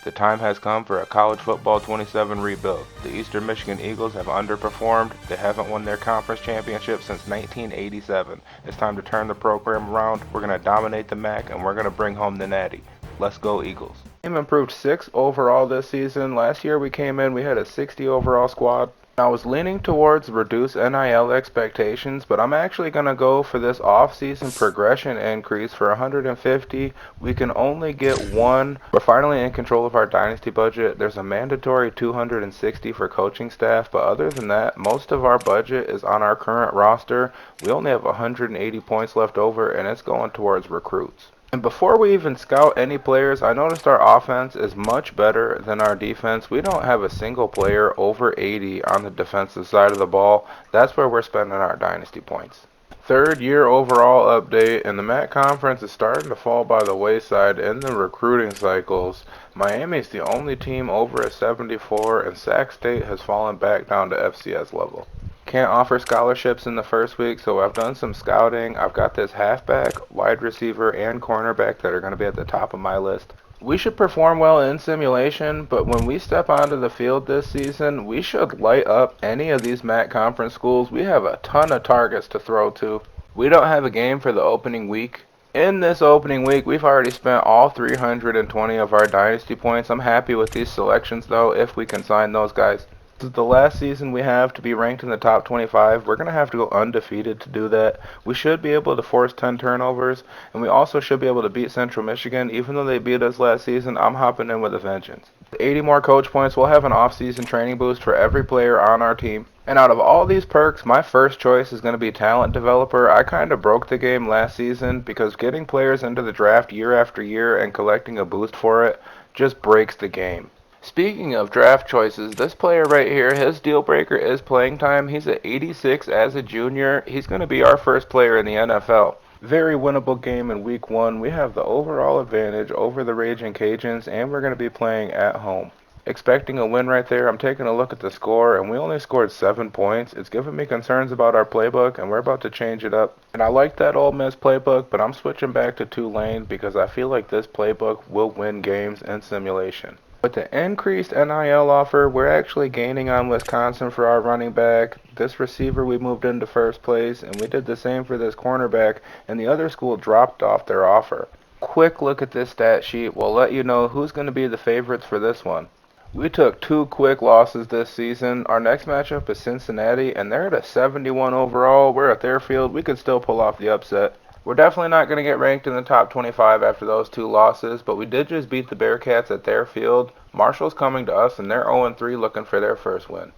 The time has come for a college football 27 rebuild. The Eastern Michigan Eagles have underperformed. They haven't won their conference championship since 1987. It's time to turn the program around. We're going to dominate the MAC and we're going to bring home the Natty. Let's go Eagles. Team improved 6 overall this season. Last year we came in, we had a 60 overall squad. I was leaning towards reduced NIL expectations, but I'm actually going to go for this off-season progression increase for 150. We can only get one. We're finally in control of our dynasty budget. There's a mandatory 260 for coaching staff, but other than that, most of our budget is on our current roster. We only have 180 points left over, and it's going towards recruits. And before we even scout any players, I noticed our offense is much better than our defense. We don't have a single player over 80 on the defensive side of the ball. That's where we're spending our dynasty points. Third year overall update, and the MAC conference is starting to fall by the wayside in the recruiting cycles. Miami's the only team over a 74, and Sac State has fallen back down to FCS level. Can't offer scholarships in the first week, so I've done some scouting. I've got this halfback, wide receiver, and cornerback that are going to be at the top of my list. We should perform well in simulation, but when we step onto the field this season, we should light up any of these MAC conference schools. We have a ton of targets to throw to. We don't have a game for the opening week. In this opening week, we've already spent all 320 of our dynasty points. I'm happy with these selections, though, if we can sign those guys. This is the last season we have to be ranked in the top 25. We're going to have to go undefeated to do that. We should be able to force 10 turnovers, and we also should be able to beat Central Michigan. Even though they beat us last season, I'm hopping in with a vengeance. 80 more coach points. We'll have an off-season training boost for every player on our team. And out of all these perks, my first choice is going to be talent developer. I kind of broke the game last season because getting players into the draft year after year and collecting a boost for it just breaks the game. Speaking of draft choices, this player right here, his deal breaker is playing time. He's at 86 as a junior. He's going to be our first player in the NFL. Very winnable game in week 1. We have the overall advantage over the Raging Cajuns, and we're going to be playing at home. Expecting a win right there. I'm taking a look at the score, and we only scored 7 points. It's giving me concerns about our playbook, and we're about to change it up. And I like that Ole Miss playbook, but I'm switching back to Tulane because I feel like this playbook will win games in simulation. With the increased NIL offer, we're actually gaining on Wisconsin for our running back. This receiver we moved into first place, and we did the same for this cornerback, and the other school dropped off their offer. Quick look at this stat sheet will let you know who's going to be the favorites for this one. We took 2 quick losses this season. Our next matchup is Cincinnati, and they're at a 71 overall. We're at their field. We could still pull off the upset. We're definitely not going to get ranked in the top 25 after those 2 losses, but we did just beat the Bearcats at their field. Marshall's coming to us, and they're 0-3 looking for their first win.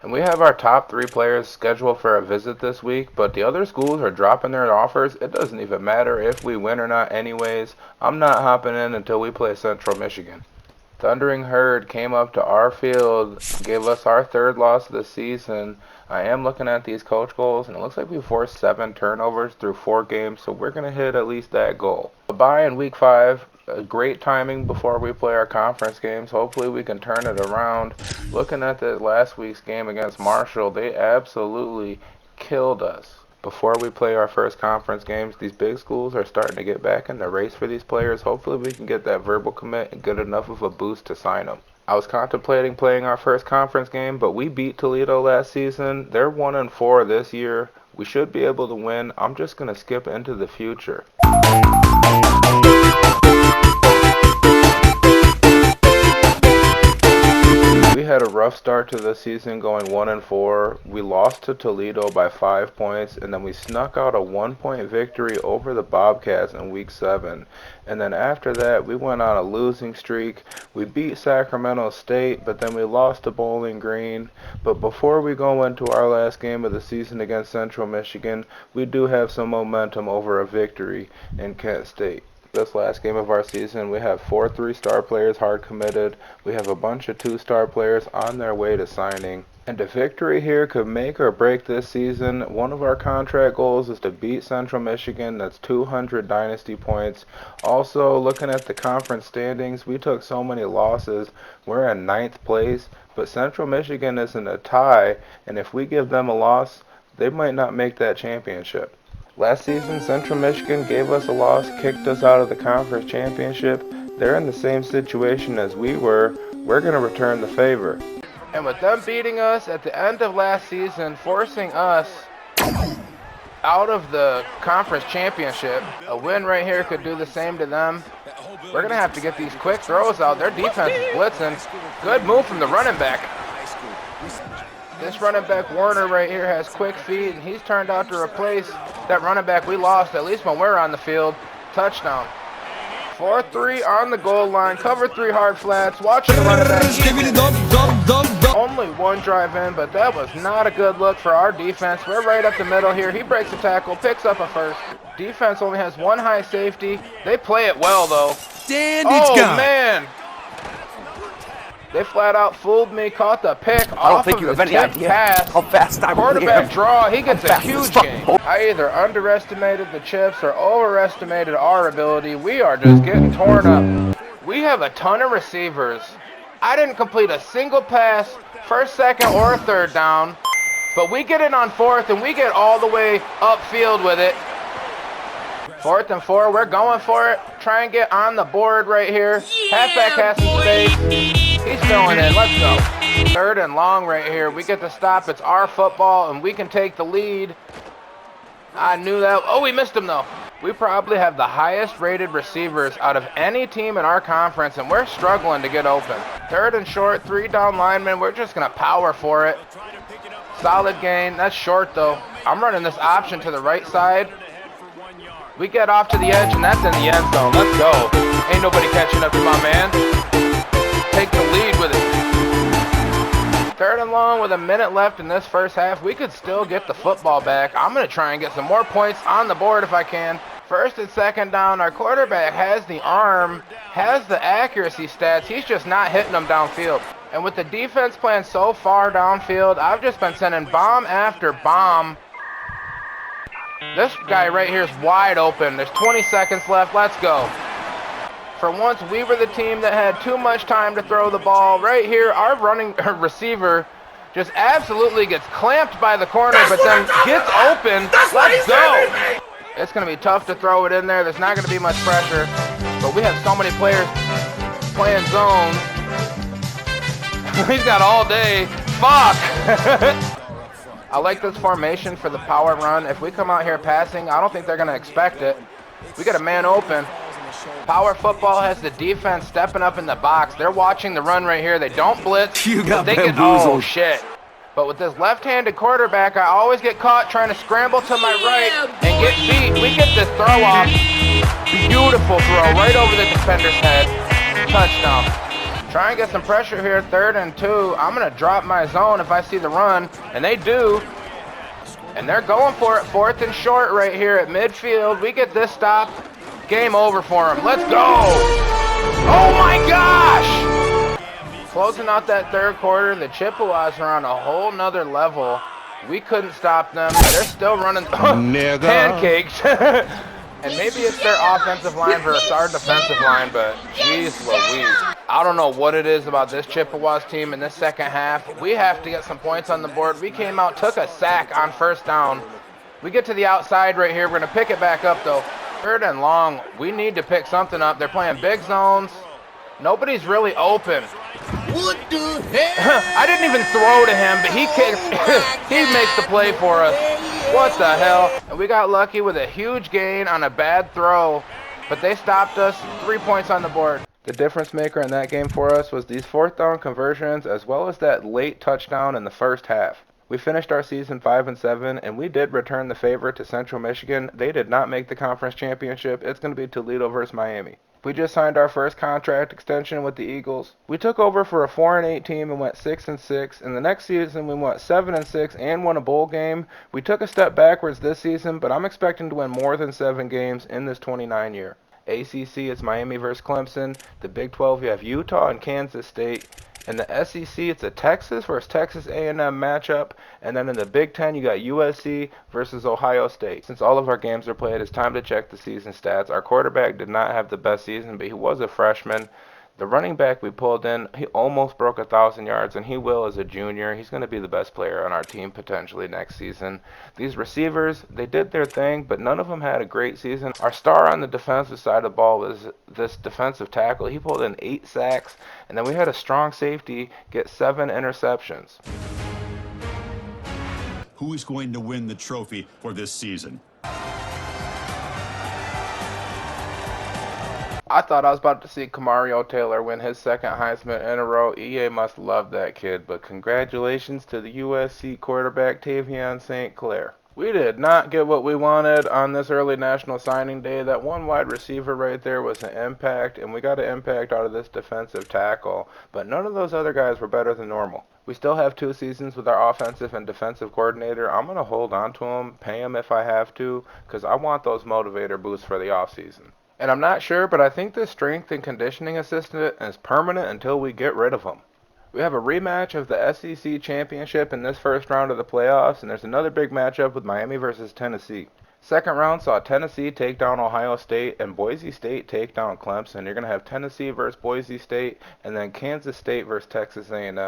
And we have our top 3 players scheduled for a visit this week, but the other schools are dropping their offers. It doesn't even matter if we win or not anyways. I'm not hopping in until we play Central Michigan. Thundering Herd came up to our field, gave us our 3rd loss of the season. I am looking at these coach goals, and it looks like we forced 7 turnovers through 4 games, so we're going to hit at least that goal. A bye in week 5, great timing before we play our conference games. Hopefully we can turn it around. Looking at the last week's game against Marshall, they absolutely killed us. Before we play our first conference games, these big schools are starting to get back in the race for these players. Hopefully we can get that verbal commit and get enough of a boost to sign them. I was contemplating playing our first conference game, but we beat Toledo last season. They're 1-4 this year. We should be able to win. I'm just going to skip into the future. We had a rough start to the season going 1-4. We lost to Toledo by 5 points, and then we snuck out a 1-point victory over the Bobcats in week 7. And then after that, we went on a losing streak. We beat Sacramento State, but then we lost to Bowling Green. But before we go into our last game of the season against Central Michigan, we do have some momentum over a victory in Kent State. This last game of our season, we have 4 3-star players hard committed. We have a bunch of 2-star players on their way to signing. And a victory here could make or break this season. One of our contract goals is to beat Central Michigan. That's 200 dynasty points. Also, looking at the conference standings, we took so many losses. We're in 9th place, but Central Michigan is in a tie, and if we give them a loss, they might not make that championship. Last season, Central Michigan gave us a loss, kicked us out of the conference championship. They're in the same situation as we were. We're going to return the favor. And with them beating us at the end of last season, forcing us out of the conference championship, a win right here could do the same to them. We're going to have to get these quick throws out. Their defense is blitzing. Good move from the running back. This running back, Warner, right here, has quick feet, and he's turned out to replace that running back we lost, at least when we're on the field. Touchdown. 4-3 on the goal line. Cover 3 hard flats. Watching the running back. Only one drive in, but that was not a good look for our defense. We're right up the middle here. He breaks a tackle, picks up a first. Defense only has one high safety. They play it well, though. Oh, man. They flat out fooled me, caught the pick off of the tip pass. How fast I'm Quarterback draw, he gets a huge gain. I either underestimated the chips or overestimated our ability. We are just getting torn up. We have a ton of receivers. I didn't complete a single pass, first, second, or third down. But we get it on fourth, and we get all the way upfield with it. 4th and 4, we're going for it. Try and get on the board right here. Halfback has some space. He's filling in. Let's go. 3rd and long right here. We get the stop. It's our football, and we can take the lead. I knew that. Oh, we missed him, though. We probably have the highest rated receivers out of any team in our conference, and we're struggling to get open. 3rd and short, 3 down linemen. We're just going to power for it. Solid gain. That's short, though. I'm running this option to the right side. We get off to the edge, and that's in the end zone. Let's go. Ain't nobody catching up to my man. Take the lead with it. 3rd and long with a minute left in this first half. We could still get the football back. I'm going to try and get some more points on the board if I can. 1st and 2nd down. Our quarterback has the arm, has the accuracy stats. He's just not hitting them downfield. And with the defense playing so far downfield, I've just been sending bomb after bomb. This guy right here is wide open. There's 20 seconds left. Let's go. For once, we were the team that had too much time to throw the ball. Right here, our running receiver just absolutely gets clamped by the corner, but then gets open. Let's go. It's going to be tough to throw it in there. There's not going to be much pressure, but we have so many players playing zone. He's got all day. Fuck. I like this formation for the power run. If we come out here passing, I don't think they're going to expect it. We got a man open. Power football has the defense stepping up in the box. They're watching the run right here. They don't blitz. You got they get, oh, shit. But with this left-handed quarterback, I always get caught trying to scramble to my right and get beat. We get this throw off. Beautiful throw right over the defender's head. Touchdown. Try and get some pressure here, 3rd and 2. I'm going to drop my zone if I see the run, and they do. And they're going for it, 4th and short right here at midfield. We get this stop. Game over for them. Let's go. Oh, my gosh. Closing out that 3rd quarter, the Chippewas are on a whole nother level. We couldn't stop them. They're still running pancakes. And maybe it's their offensive line versus our defensive line, but geez Louise. I don't know what it is about this Chippewas team in this second half. We have to get some points on the board. We came out, took a sack on 1st down. We get to the outside right here. We're going to pick it back up, though. 3rd and long. We need to pick something up. They're playing big zones. Nobody's really open. What the hell? I didn't even throw to him, but he kicks. He makes the play for us. What the hell? And we got lucky with a huge gain on a bad throw, but they stopped us. 3 points on the board. The difference maker in that game for us was these 4th down conversions as well as that late touchdown in the first half. We finished our season 5-7, and we did return the favor to Central Michigan. They did not make the conference championship. It's going to be Toledo versus Miami. We just signed our first contract extension with the Eagles. We took over for a 4-8 team and went 6-6. And the next season we went 7-6 and won a bowl game. We took a step backwards this season, but I'm expecting to win more than 7 games in this 29 year. ACC, it's Miami versus Clemson. The Big 12, you have Utah and Kansas State. In the SEC, it's a Texas versus Texas A&M matchup. And then in the Big 10, you got USC versus Ohio State. Since all of our games are played, it's time to check the season stats. Our quarterback did not have the best season, but he was a freshman. The running back we pulled in, he almost broke 1,000 yards, and he will as a junior. He's going to be the best player on our team potentially next season. These receivers, they did their thing, but none of them had a great season. Our star on the defensive side of the ball was this defensive tackle. He pulled in 8 sacks, and then we had a strong safety get 7 interceptions. Who is going to win the trophy for this season? I thought I was about to see Kamario Taylor win his second Heisman in a row. EA must love that kid, but congratulations to the USC quarterback Tavion St. Clair. We did not get what we wanted on this early National Signing Day. That one wide receiver right there was an impact, and we got an impact out of this defensive tackle, but none of those other guys were better than normal. We still have 2 seasons with our offensive and defensive coordinator. I'm going to hold on to him, pay him if I have to, because I want those motivator boosts for the offseason. And I'm not sure, but I think this strength and conditioning assistant is permanent until we get rid of him. We have a rematch of the SEC championship in this first round of the playoffs, and there's another big matchup with Miami versus Tennessee. Second round saw Tennessee take down Ohio State and Boise State take down Clemson. You're going to have Tennessee versus Boise State, and then Kansas State versus Texas A&M.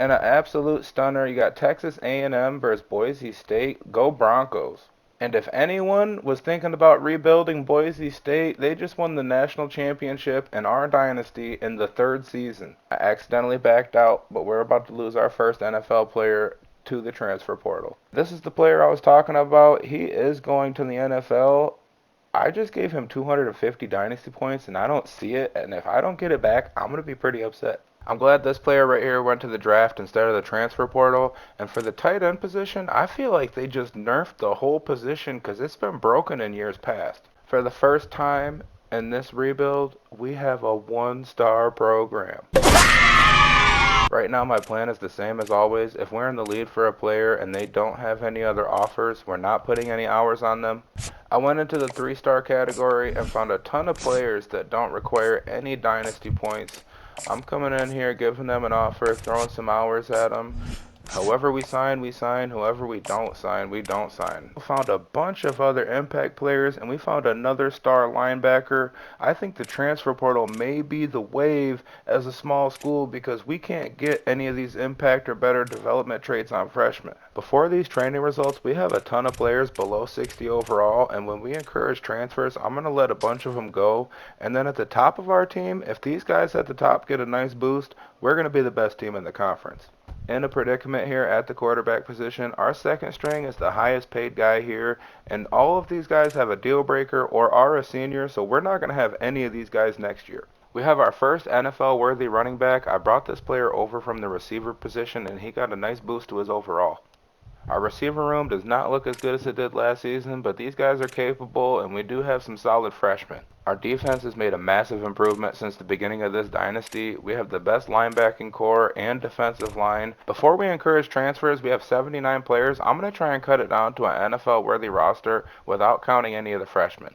And an absolute stunner, you got Texas A&M versus Boise State. Go Broncos. And if anyone was thinking about rebuilding Boise State, they just won the national championship in our dynasty in the 3rd season. I accidentally backed out, but we're about to lose our first NFL player to the transfer portal. This is the player I was talking about. He is going to the NFL. I just gave him 250 dynasty points, and I don't see it. And if I don't get it back, I'm going to be pretty upset. I'm glad this player right here went to the draft instead of the transfer portal. And for the tight end position, I feel like they just nerfed the whole position because it's been broken in years past. For the first time in this rebuild, we have a 1-star program. Right now, my plan is the same as always. If we're in the lead for a player and they don't have any other offers, we're not putting any hours on them. I went into the 3-star category and found a ton of players that don't require any dynasty points. I'm coming in here, giving them an offer, throwing some hours at them. However we sign, we sign. Whoever we don't sign, we don't sign. We found a bunch of other impact players, and we found another star linebacker. I think the transfer portal may be the wave as a small school because we can't get any of these impact or better development traits on freshmen. Before these training results, we have a ton of players below 60 overall, and when we encourage transfers, I'm going to let a bunch of them go. And then at the top of our team, if these guys at the top get a nice boost, we're going to be the best team in the conference. In a predicament here at the quarterback position. Our second string is the highest paid guy here, and all of these guys have a deal breaker or are a senior, so we're not going to have any of these guys next year. We have our first NFL worthy running back. I brought this player over from the receiver position, and he got a nice boost to his overall. Our receiver room does not look as good as it did last season, but these guys are capable, and we do have some solid freshmen. Our defense has made a massive improvement since the beginning of this dynasty. We have the best linebacking core and defensive line. Before we encourage transfers, we have 79 players. I'm going to try and cut it down to an NFL-worthy roster without counting any of the freshmen.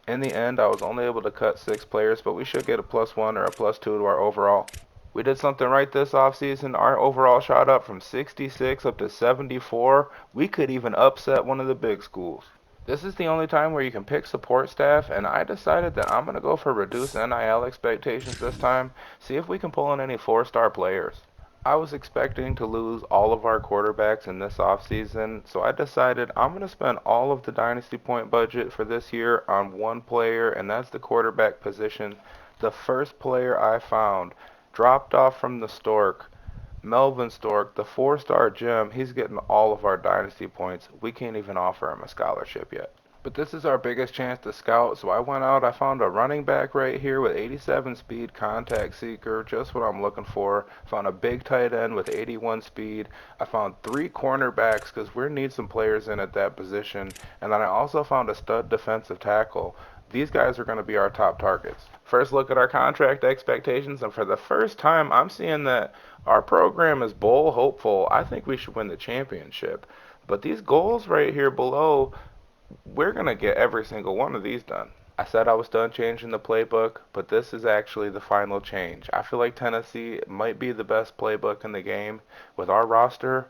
In the end, I was only able to cut 6 players, but we should get a +1 or a +2 to our overall. We did something right this offseason. Our overall shot up from 66 up to 74. We could even upset one of the big schools. This is the only time where you can pick support staff, and I decided that I'm going to go for reduced NIL expectations this time, see if we can pull in any 4-star players. I was expecting to lose all of our quarterbacks in this offseason, so I decided I'm going to spend all of the dynasty point budget for this year on one player, and that's the quarterback position. The first player I found dropped off from the Stork, Melvin Stork, the 4-star gem. He's getting all of our dynasty points. We can't even offer him a scholarship yet. But this is our biggest chance to scout, so I went out, I found a running back right here with 87 speed, contact seeker, just what I'm looking for. Found a big tight end with 81 speed. I found 3 cornerbacks because we need some players in at that position. And then I also found a stud defensive tackle. These guys are going to be our top targets. First look at our contract expectations, and for the first time I'm seeing that our program is bowl hopeful. I think we should win the championship. But these goals right here below, we're going to get every single one of these done. I said I was done changing the playbook, but this is actually the final change. I feel like Tennessee might be the best playbook in the game. With our roster,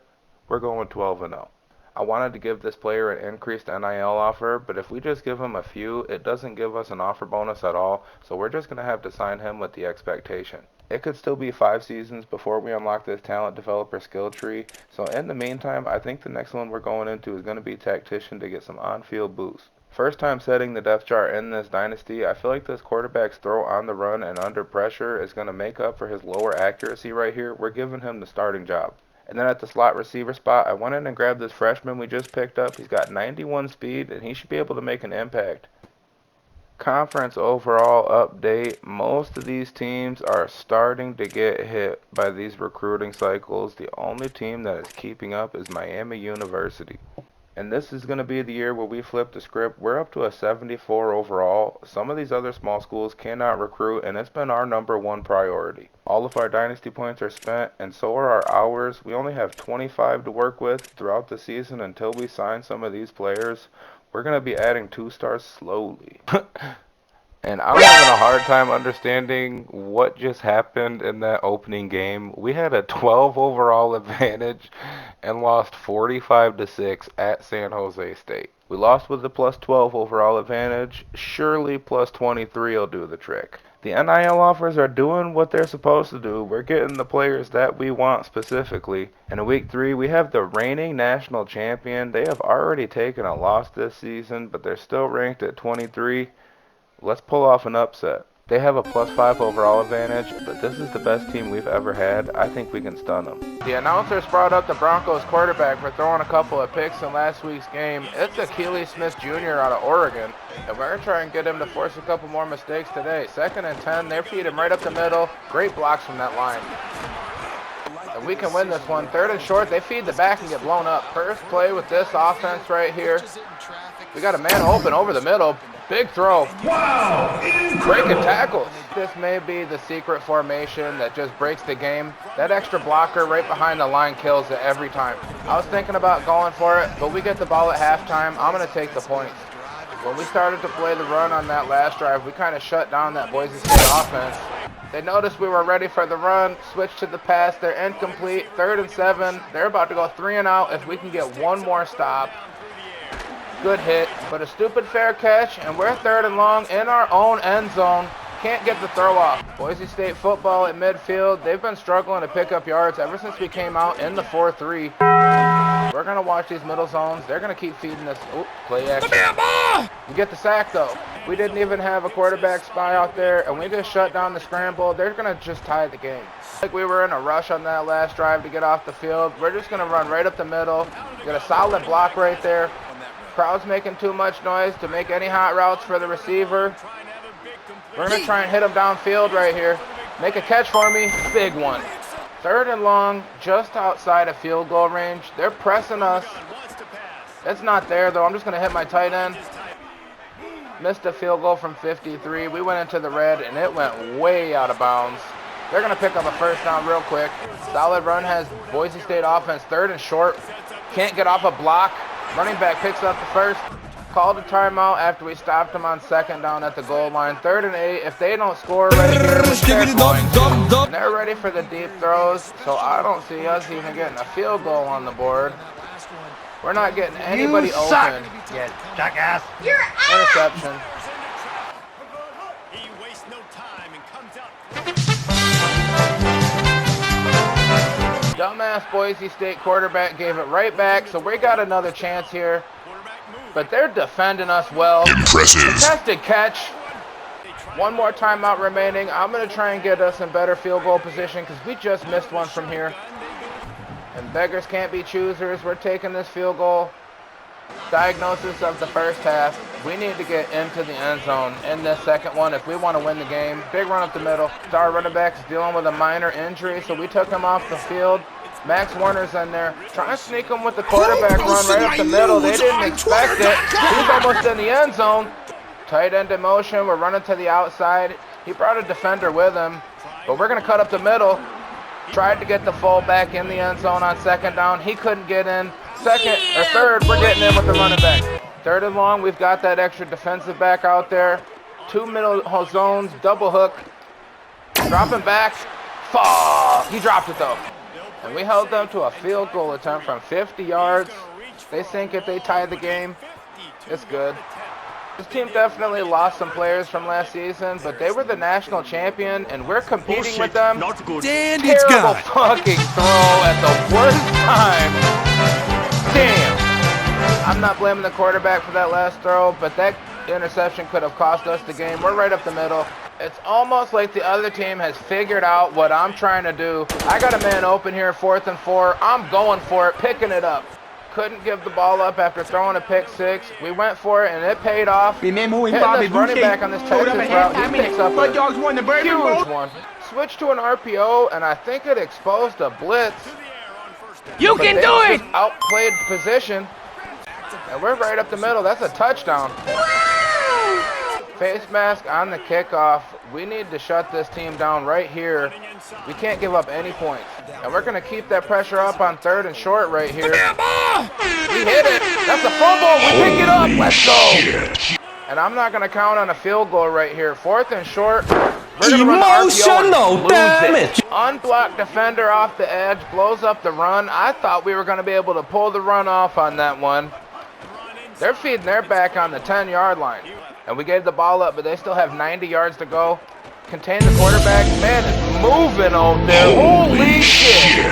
we're going 12-0. I wanted to give this player an increased NIL offer, but if we just give him a few, it doesn't give us an offer bonus at all, so we're just going to have to sign him with the expectation. It could still be 5 seasons before we unlock this talent developer skill tree, so in the meantime, I think the next one we're going into is going to be tactician to get some on-field boost. First time setting the depth chart in this dynasty, I feel like this quarterback's throw on the run and under pressure is going to make up for his lower accuracy right here. We're giving him the starting job. And then at the slot receiver spot, I went in and grabbed this freshman we just picked up. He's got 91 speed, and he should be able to make an impact. Conference overall update. Most of these teams are starting to get hit by these recruiting cycles. The only team that is keeping up is Miami University. And this is going to be the year where we flip the script. We're up to a 74 overall. Some of these other small schools cannot recruit, and it's been our #1 priority. All of our dynasty points are spent, and so are our hours. We only have 25 to work with throughout the season until we sign some of these players. We're going to be adding 2 stars slowly. And I'm having a hard time understanding what just happened in that opening game. We had a 12 overall advantage and lost 45-6 at San Jose State. We lost with the plus 12 overall advantage. Surely plus 23 will do the trick. The NIL offers are doing what they're supposed to do. We're getting the players that we want specifically. And in week 3, we have the reigning national champion. They have already taken a loss this season, but they're still ranked at 23. Let's pull off an upset. They have a plus 5 overall advantage, but this is the best team we've ever had. I think we can stun them. The announcers brought up the Broncos quarterback for throwing a couple of picks in last week's game. It's Achilles Smith Jr. out of Oregon, and we're going to try and get him to force a couple more mistakes today. 2nd and 10, they feed him right up the middle. Great blocks from that line. And we can win this one. 3rd and short, they feed the back and get blown up. First play with this offense right here. We got a man open over the middle. Big throw. Wow! Breaking tackles. This may be the secret formation that just breaks the game. That extra blocker right behind the line kills it every time. I was thinking about going for it, but we get the ball at halftime. I'm going to take the points. When we started to play the run on that last drive, we kind of shut down that Boise State offense. They noticed we were ready for the run, switched to the pass. They're incomplete. 3rd and 7. They're about to go 3 and out if we can get one more stop. Good hit, but a stupid fair catch, and we're 3rd and long in our own end zone. Can't get the throw off. Boise State football at midfield. They've been struggling to pick up yards ever since we came out in the 4-3. We're going to watch these middle zones. They're going to keep feeding us. Oop, play action. You get the sack, though. We didn't even have a quarterback spy out there, and we just shut down the scramble. They're going to just tie the game. Like we were in a rush on that last drive to get off the field. We're just going to run right up the middle. Get a solid block right there. Crowd's making too much noise to make any hot routes for the receiver. We're going to try and hit him downfield right here. Make a catch for me. Big one. 3rd and long, just outside of field goal range. They're pressing us. It's not there, though. I'm just going to hit my tight end. Missed a field goal from 53. We went into the red, and it went way out of bounds. They're going to pick up a 1st down real quick. Solid run has Boise State offense 3rd and short. Can't get off a block. Running back picks up the 1st. Called a timeout after we stopped him on 2nd down at the goal line. 3rd and 8. If they don't score right here, they're going to. And they're ready for the deep throws, so I don't see us even getting a field goal on the board. We're not getting anybody open. You jackass! You're Interception. He wastes no time and comes up. Dumbass Boise State quarterback gave it right back, so we got another chance here. But they're defending us well. Impressive. Contested catch. One more timeout remaining. I'm going to try and get us in better field goal position because we just missed one from here. And beggars can't be choosers. We're taking this field goal. Diagnosis of the 1st half. We need to get into the end zone in this 2nd one if we want to win the game. Big run up the middle. Star running back's dealing with a minor injury, so we took him off the field. Max Warner's in there. Trying to sneak him with the quarterback run right up the middle. They didn't expect it. He's almost in the end zone. Tight end in motion. We're running to the outside. He brought a defender with him, but we're going to cut up the middle. Tried to get the fullback in the end zone on 2nd down. He couldn't get in. 2nd or 3rd, we're getting in with the running back. 3rd and long, we've got that extra defensive back out there. 2 middle zones, double hook. Dropping back. Fall. He dropped it though. And we held them to a field goal attempt from 50 yards. They think if they tie the game, it's good. This team definitely lost some players from last season, but they were the national champion, and we're competing with them. Not good. And it's Terrible gone. fucking throw at the worst time. Damn. I'm not blaming the quarterback for that last throw, but that interception could have cost us the game. We're right up the middle. It's almost like the other team has figured out what I'm trying to do. I got a man open here, 4th and 4. I'm going for it, picking it up. Couldn't give the ball up after throwing a pick six. We went for it, and it paid off. Hitting this running back on this Texas route, he picks up a huge one. Switched to an RPO, and I think it exposed a blitz. You can do it! Outplayed position, and we're right up the middle. That's a touchdown. Face mask on the kickoff. We need to shut this team down right here. We can't give up any points. And we're going to keep that pressure up on 3rd and short right here. We hit it. That's a fumble. We pick it up. Let's go. And I'm not going to count on a field goal right here. 4th and short. We're going to run Emotional damage. Unblocked defender off the edge. Blows up the run. I thought we were going to be able to pull the run off on that one. They're feeding their back on the 10-yard line. And we gave the ball up, but they still have 90 yards to go. Contain the quarterback. Man, it's moving out there. Holy shit.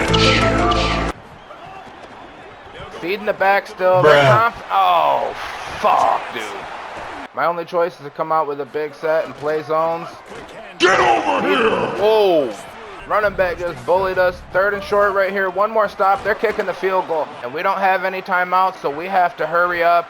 Feeding the back still. Oh, fuck, dude. My only choice is to come out with a big set and play zones. Get over here! Whoa. Running back just bullied us. 3rd and short right here. One more stop. They're kicking the field goal. And we don't have any timeouts, so we have to hurry up.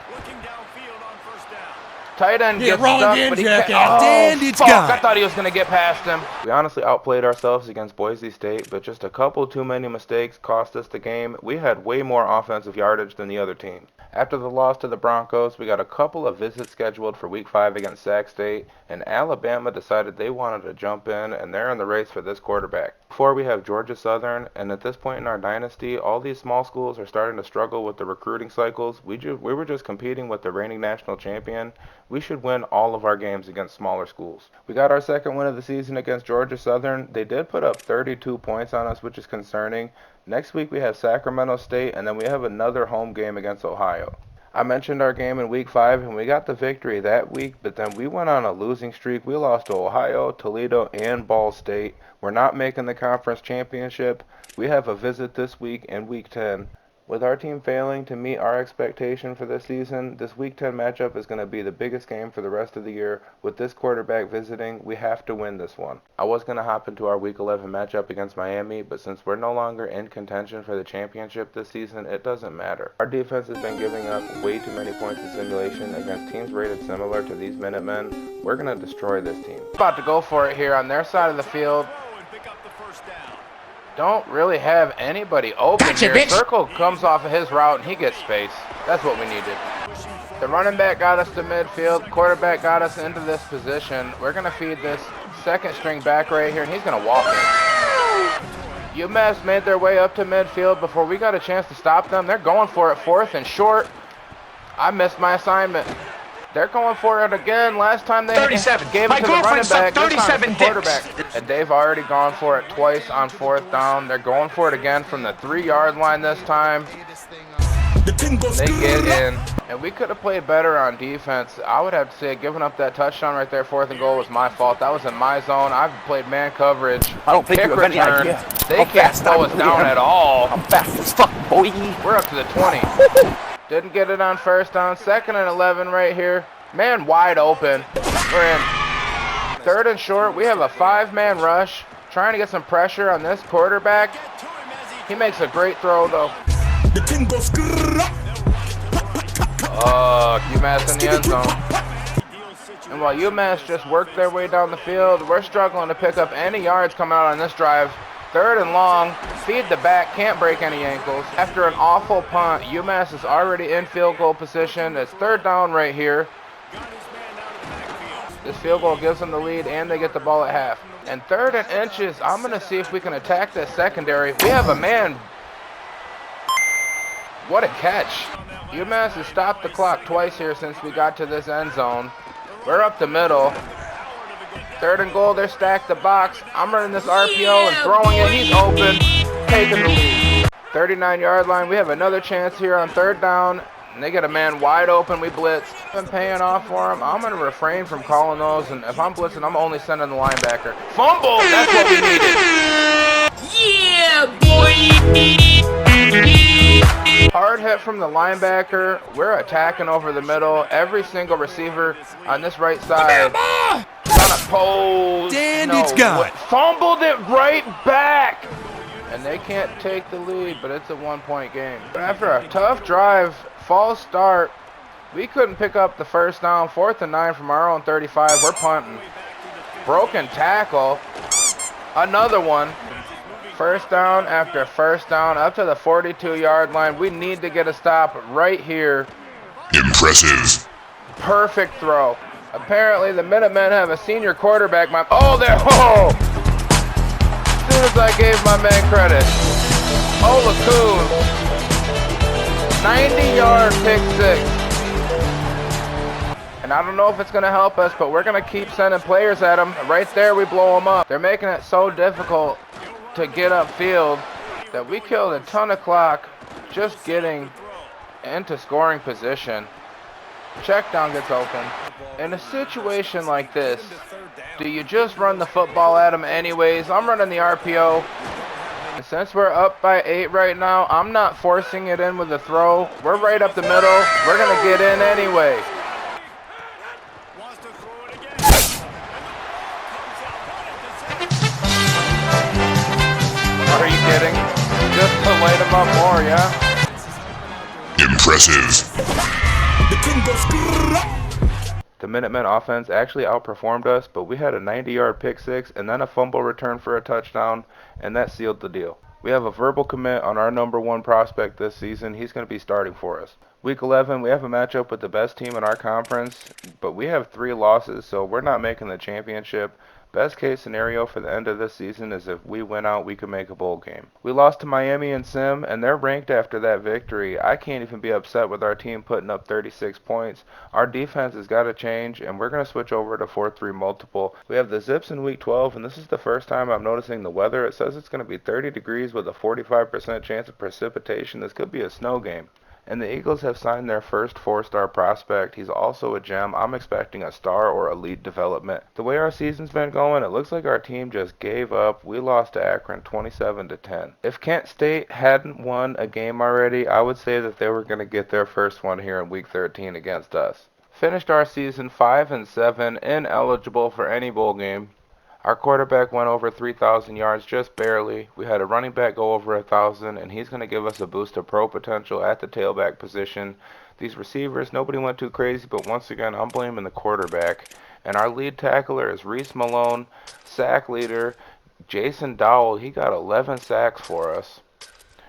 Tight end gets stuck, but he can't. Oh, fuck. I thought he was going to get past him. We honestly outplayed ourselves against Boise State, but just a couple too many mistakes cost us the game. We had way more offensive yardage than the other team. After the loss to the Broncos, we got a couple of visits scheduled for Week 5 against Sac State, and Alabama decided they wanted to jump in, and they're in the race for this quarterback. Before we have Georgia Southern, and at this point in our dynasty, all these small schools are starting to struggle with the recruiting cycles. We were just competing with the reigning national champion. We should win all of our games against smaller schools. We got our second win of the season against Georgia Southern. They did put up 32 points on us, which is concerning. Next week we have Sacramento State, and then we have another home game against Ohio. I mentioned our game in Week 5, and we got the victory that week, but then we went on a losing streak. We lost to Ohio, Toledo, and Ball State. We're not making the conference championship. We have a visit this week in Week 10. With our team failing to meet our expectation for this season, this Week 10 matchup is going to be the biggest game for the rest of the year. With this quarterback visiting, we have to win this one. I was going to hop into our Week 11 matchup against Miami, but since we're no longer in contention for the championship this season, it doesn't matter. Our defense has been giving up way too many points in simulation against teams rated similar to these Minutemen. We're going to destroy this team. About to go for it here on their side of the field. Don't really have anybody open here. Bitch. Circle comes off of his route and he gets space. That's what we needed. The running back got us to midfield. Quarterback got us into this position. We're going to feed this second string back right here, and he's going to walk in. UMass made their way up to midfield before we got a chance to stop them. They're going for it 4th and short. I missed my assignment. They're going for it again. Last time they gave it to the running back, this time it's the quarterback. And they've already gone for it twice on 4th down. They're going for it again from the 3-yard line this time. They get in. And we could have played better on defense. I would have to say giving up that touchdown right there, 4th and goal, was my fault. That was in my zone. I've played man coverage. I don't think you have any idea. They can't slow us down at all. I'm fast as fuck, boy. We're up to the 20. Didn't get it on 1st down. 2nd and 11 right here. Man wide open. We're in. 3rd and short. We have a 5-man rush. Trying to get some pressure on this quarterback. He makes a great throw, though. UMass in the end zone. And while UMass just worked their way down the field, we're struggling to pick up any yards coming out on this drive. 3rd and long, feed the back, can't break any ankles. After an awful punt, UMass is already in field goal position. It's 3rd down right here. This field goal gives them the lead, and they get the ball at half. And 3rd and inches, I'm going to see if we can attack this secondary. We have a man. What a catch. UMass has stopped the clock twice here since we got to this end zone. We're up the middle. 3rd and goal, they're stacked the box. I'm running this RPO and throwing it. He's open, taking the lead. 39-yard line. We have another chance here on third down. And they get a man wide open. We blitzed. Been paying off for him. I'm going to refrain from calling those. And if I'm blitzing, I'm only sending the linebacker. Fumble! That's what we needed. Yeah, boy! Hard hit from the linebacker. We're attacking over the middle. Every single receiver on this right side. On a pose. And it's gone. Fumbled it right back. And they can't take the lead, but it's a one-point game. But after a tough drive, false start, we couldn't pick up the first down. 4th and 9 from our own 35. We're punting. Broken tackle. Another one. First down after first down up to the 42-yard line. We need to get a stop right here. Impressive. Perfect throw. Apparently the Minutemen have a senior quarterback. Oh, there. Oh! As soon as I gave my man credit. Ola Kuhn. 90-yard pick six. And I don't know if it's going to help us, but we're going to keep sending players at them. Right there, we blow them up. They're making it so difficult to get upfield that we killed a ton of clock just getting into scoring position. Check down gets open. In a situation like this, do you just run the football at them anyways? I'm running the RPO. And since we're up by 8 right now, I'm not forcing it in with a throw. We're right up the middle. We're going to get in anyway. Are you kidding? Just to light them up more, yeah? Impressive. The Minutemen offense actually outperformed us, but we had a 90-yard pick six and then a fumble return for a touchdown, and that sealed the deal. We have a verbal commit on our #1 prospect this season. He's going to be starting for us. Week 11, we have a matchup with the best team in our conference, but we have 3 losses, so we're not making the championship. Best case scenario for the end of this season is if we win out, we can make a bowl game. We lost to Miami and Sim, and they're ranked after that victory. I can't even be upset with our team putting up 36 points. Our defense has got to change, and we're going to switch over to 4-3 multiple. We have the Zips in week 12, and this is the first time I'm noticing the weather. It says it's going to be 30 degrees with a 45% chance of precipitation. This could be a snow game. And the Eagles have signed their first 4-star prospect. He's also a gem. I'm expecting a star or elite development. The way our season's been going, it looks like our team just gave up. We lost to Akron 27-10. If Kent State hadn't won a game already, I would say that they were going to get their first one here in week 13 against us. Finished our season 5-7, ineligible for any bowl game. Our quarterback went over 3,000 yards just barely. We had a running back go over 1,000, and he's going to give us a boost of pro potential at the tailback position. These receivers, nobody went too crazy, but once again, I'm blaming the quarterback. And our lead tackler is Reese Malone, sack leader, Jason Dowell. He got 11 sacks for us.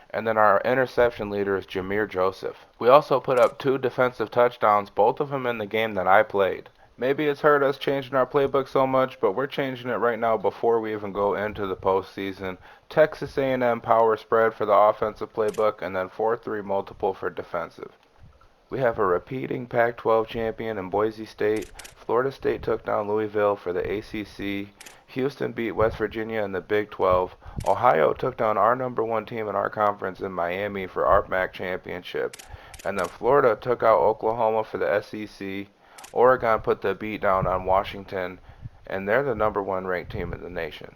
And then our interception leader is Jameer Joseph. We also put up 2 defensive touchdowns, both of them in the game that I played. Maybe it's hurt us changing our playbook so much, but we're changing it right now before we even go into the postseason. Texas A&M power spread for the offensive playbook, and then 4-3 multiple for defensive. We have a repeating Pac-12 champion in Boise State. Florida State took down Louisville for the ACC. Houston beat West Virginia in the Big 12. Ohio took down our #1 team in our conference in Miami for our MAC championship. And then Florida took out Oklahoma for the SEC. Oregon put the beat down on Washington, and they're the #1 ranked team in the nation.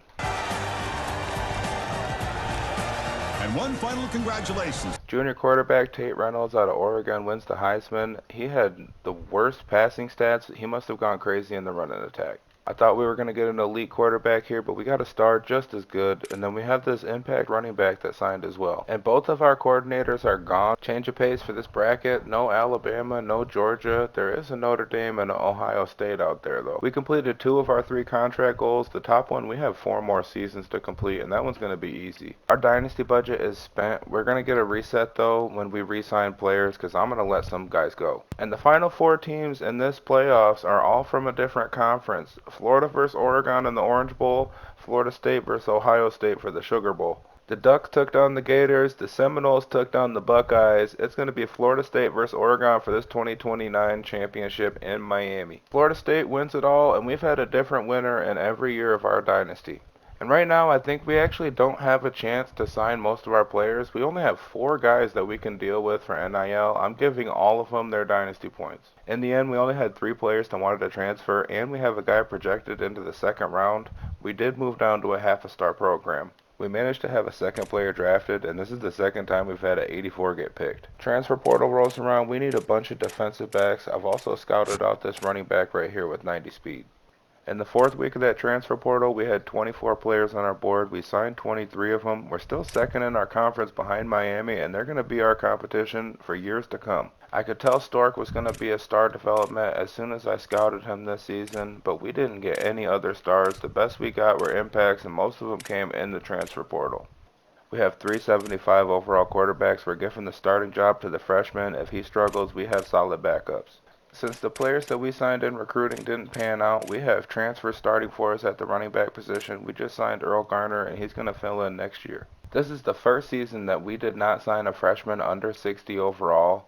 And one final congratulations. Junior quarterback Tate Reynolds out of Oregon wins the Heisman. He had the worst passing stats. He must have gone crazy in the running attack. I thought we were going to get an elite quarterback here, but we got a star just as good. And then we have this impact running back that signed as well. And both of our coordinators are gone. Change of pace for this bracket. No Alabama, no Georgia. There is a Notre Dame and an Ohio State out there, though. We completed 2 of our 3 contract goals. The top one, we have 4 more seasons to complete, and that one's going to be easy. Our dynasty budget is spent. We're going to get a reset, though, when we re-sign players, because I'm going to let some guys go. And the final 4 teams in this playoffs are all from a different conference. Florida versus Oregon in the Orange Bowl, Florida State versus Ohio State for the Sugar Bowl. The Ducks took down the Gators, the Seminoles took down the Buckeyes. It's going to be Florida State versus Oregon for this 2029 championship in Miami. Florida State wins it all, and we've had a different winner in every year of our dynasty. And right now, I think we actually don't have a chance to sign most of our players. We only have 4 guys that we can deal with for NIL. I'm giving all of them their dynasty points. In the end, we only had 3 players that wanted to transfer, and we have a guy projected into the second round. We did move down to a half-a-star program. We managed to have a second player drafted, and this is the second time we've had an 84 get picked. Transfer portal rolls around. We need a bunch of defensive backs. I've also scouted out this running back right here with 90 speed. In the 4th week of that transfer portal, we had 24 players on our board. We signed 23 of them. We're still second in our conference behind Miami, and they're going to be our competition for years to come. I could tell Stork was going to be a star development as soon as I scouted him this season, but we didn't get any other stars. The best we got were impacts, and most of them came in the transfer portal. We have 375 overall quarterbacks. We're giving the starting job to the freshman. If he struggles, we have solid backups. Since the players that we signed in recruiting didn't pan out, we have transfers starting for us at the running back position. We just signed Earl Garner, and he's going to fill in next year. This is the first season that we did not sign a freshman under 60 overall.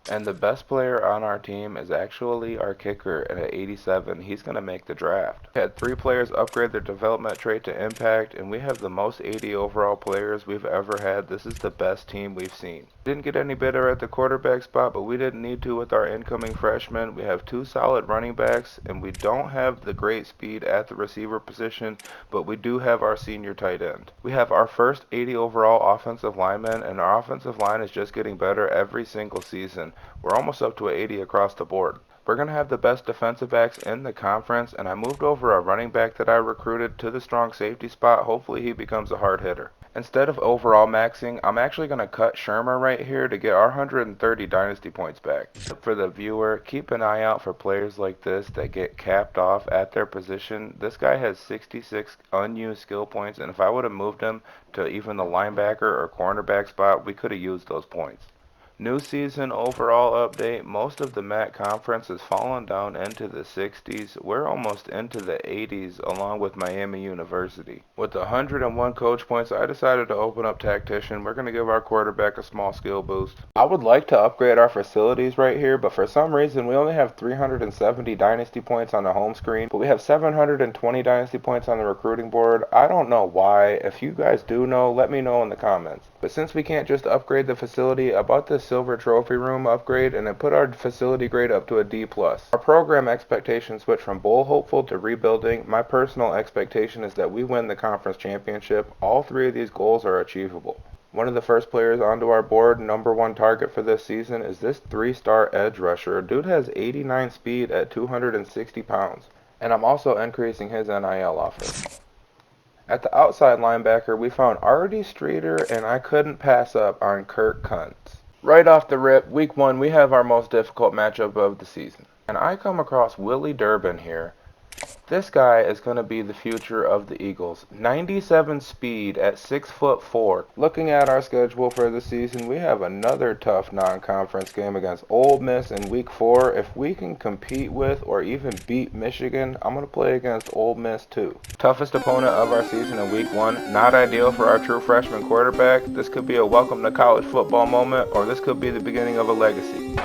And the best player on our team is actually our kicker at 87. He's going to make the draft. We had 3 players upgrade their development trait to impact, and we have the most 80 overall players we've ever had. This is the best team we've seen. Didn't get any better at the quarterback spot, but we didn't need to with our incoming freshmen. We have 2 solid running backs, and we don't have the great speed at the receiver position, but we do have our senior tight end. We have our first 80 overall offensive linemen, and our offensive line is just getting better every single season. We're almost up to 80 across the board. We're going to have the best defensive backs in the conference, and I moved over a running back that I recruited to the strong safety spot. Hopefully he becomes a hard hitter. Instead of overall maxing, I'm actually going to cut Shermer right here to get our 130 dynasty points back. For the viewer, keep an eye out for players like this that get capped off at their position. This guy has 66 unused skill points, and if I would have moved him to even the linebacker or cornerback spot, we could have used those points. New season overall update. Most of the MAC conference has fallen down into the 60s. We're almost into the 80s along with Miami University. With 101 coach points, I decided to open up tactician. We're going to give our quarterback a small skill boost. I would like to upgrade our facilities right here, but for some reason we only have 370 dynasty points on the home screen, but we have 720 dynasty points on the recruiting board. I don't know why. If you guys do know, let me know in the comments. But since we can't just upgrade the facility, I bought this silver trophy room upgrade, and it put our facility grade up to a D+. Our program expectations switched from bowl hopeful to rebuilding. My personal expectation is that we win the conference championship. All 3 of these goals are achievable. One of the first players onto our board, number 1 target for this season, is this 3-star edge rusher. Dude has 89 speed at 260 pounds. And I'm also increasing his NIL offer. At the outside linebacker, we found Artie Streeter, and I couldn't pass up on Kirk Kuntz. Right off the rip, week 1, we have our most difficult matchup of the season. And I come across Willie Durbin here. This guy is going to be the future of the Eagles. 97 speed at 6'4". Looking at our schedule for the season, we have another tough non-conference game against Ole Miss in week 4. If we can compete with or even beat Michigan, I'm going to play against Ole Miss too. Toughest opponent of our season in week 1. Not ideal for our true freshman quarterback. This could be a welcome to college football moment, or this could be the beginning of a legacy.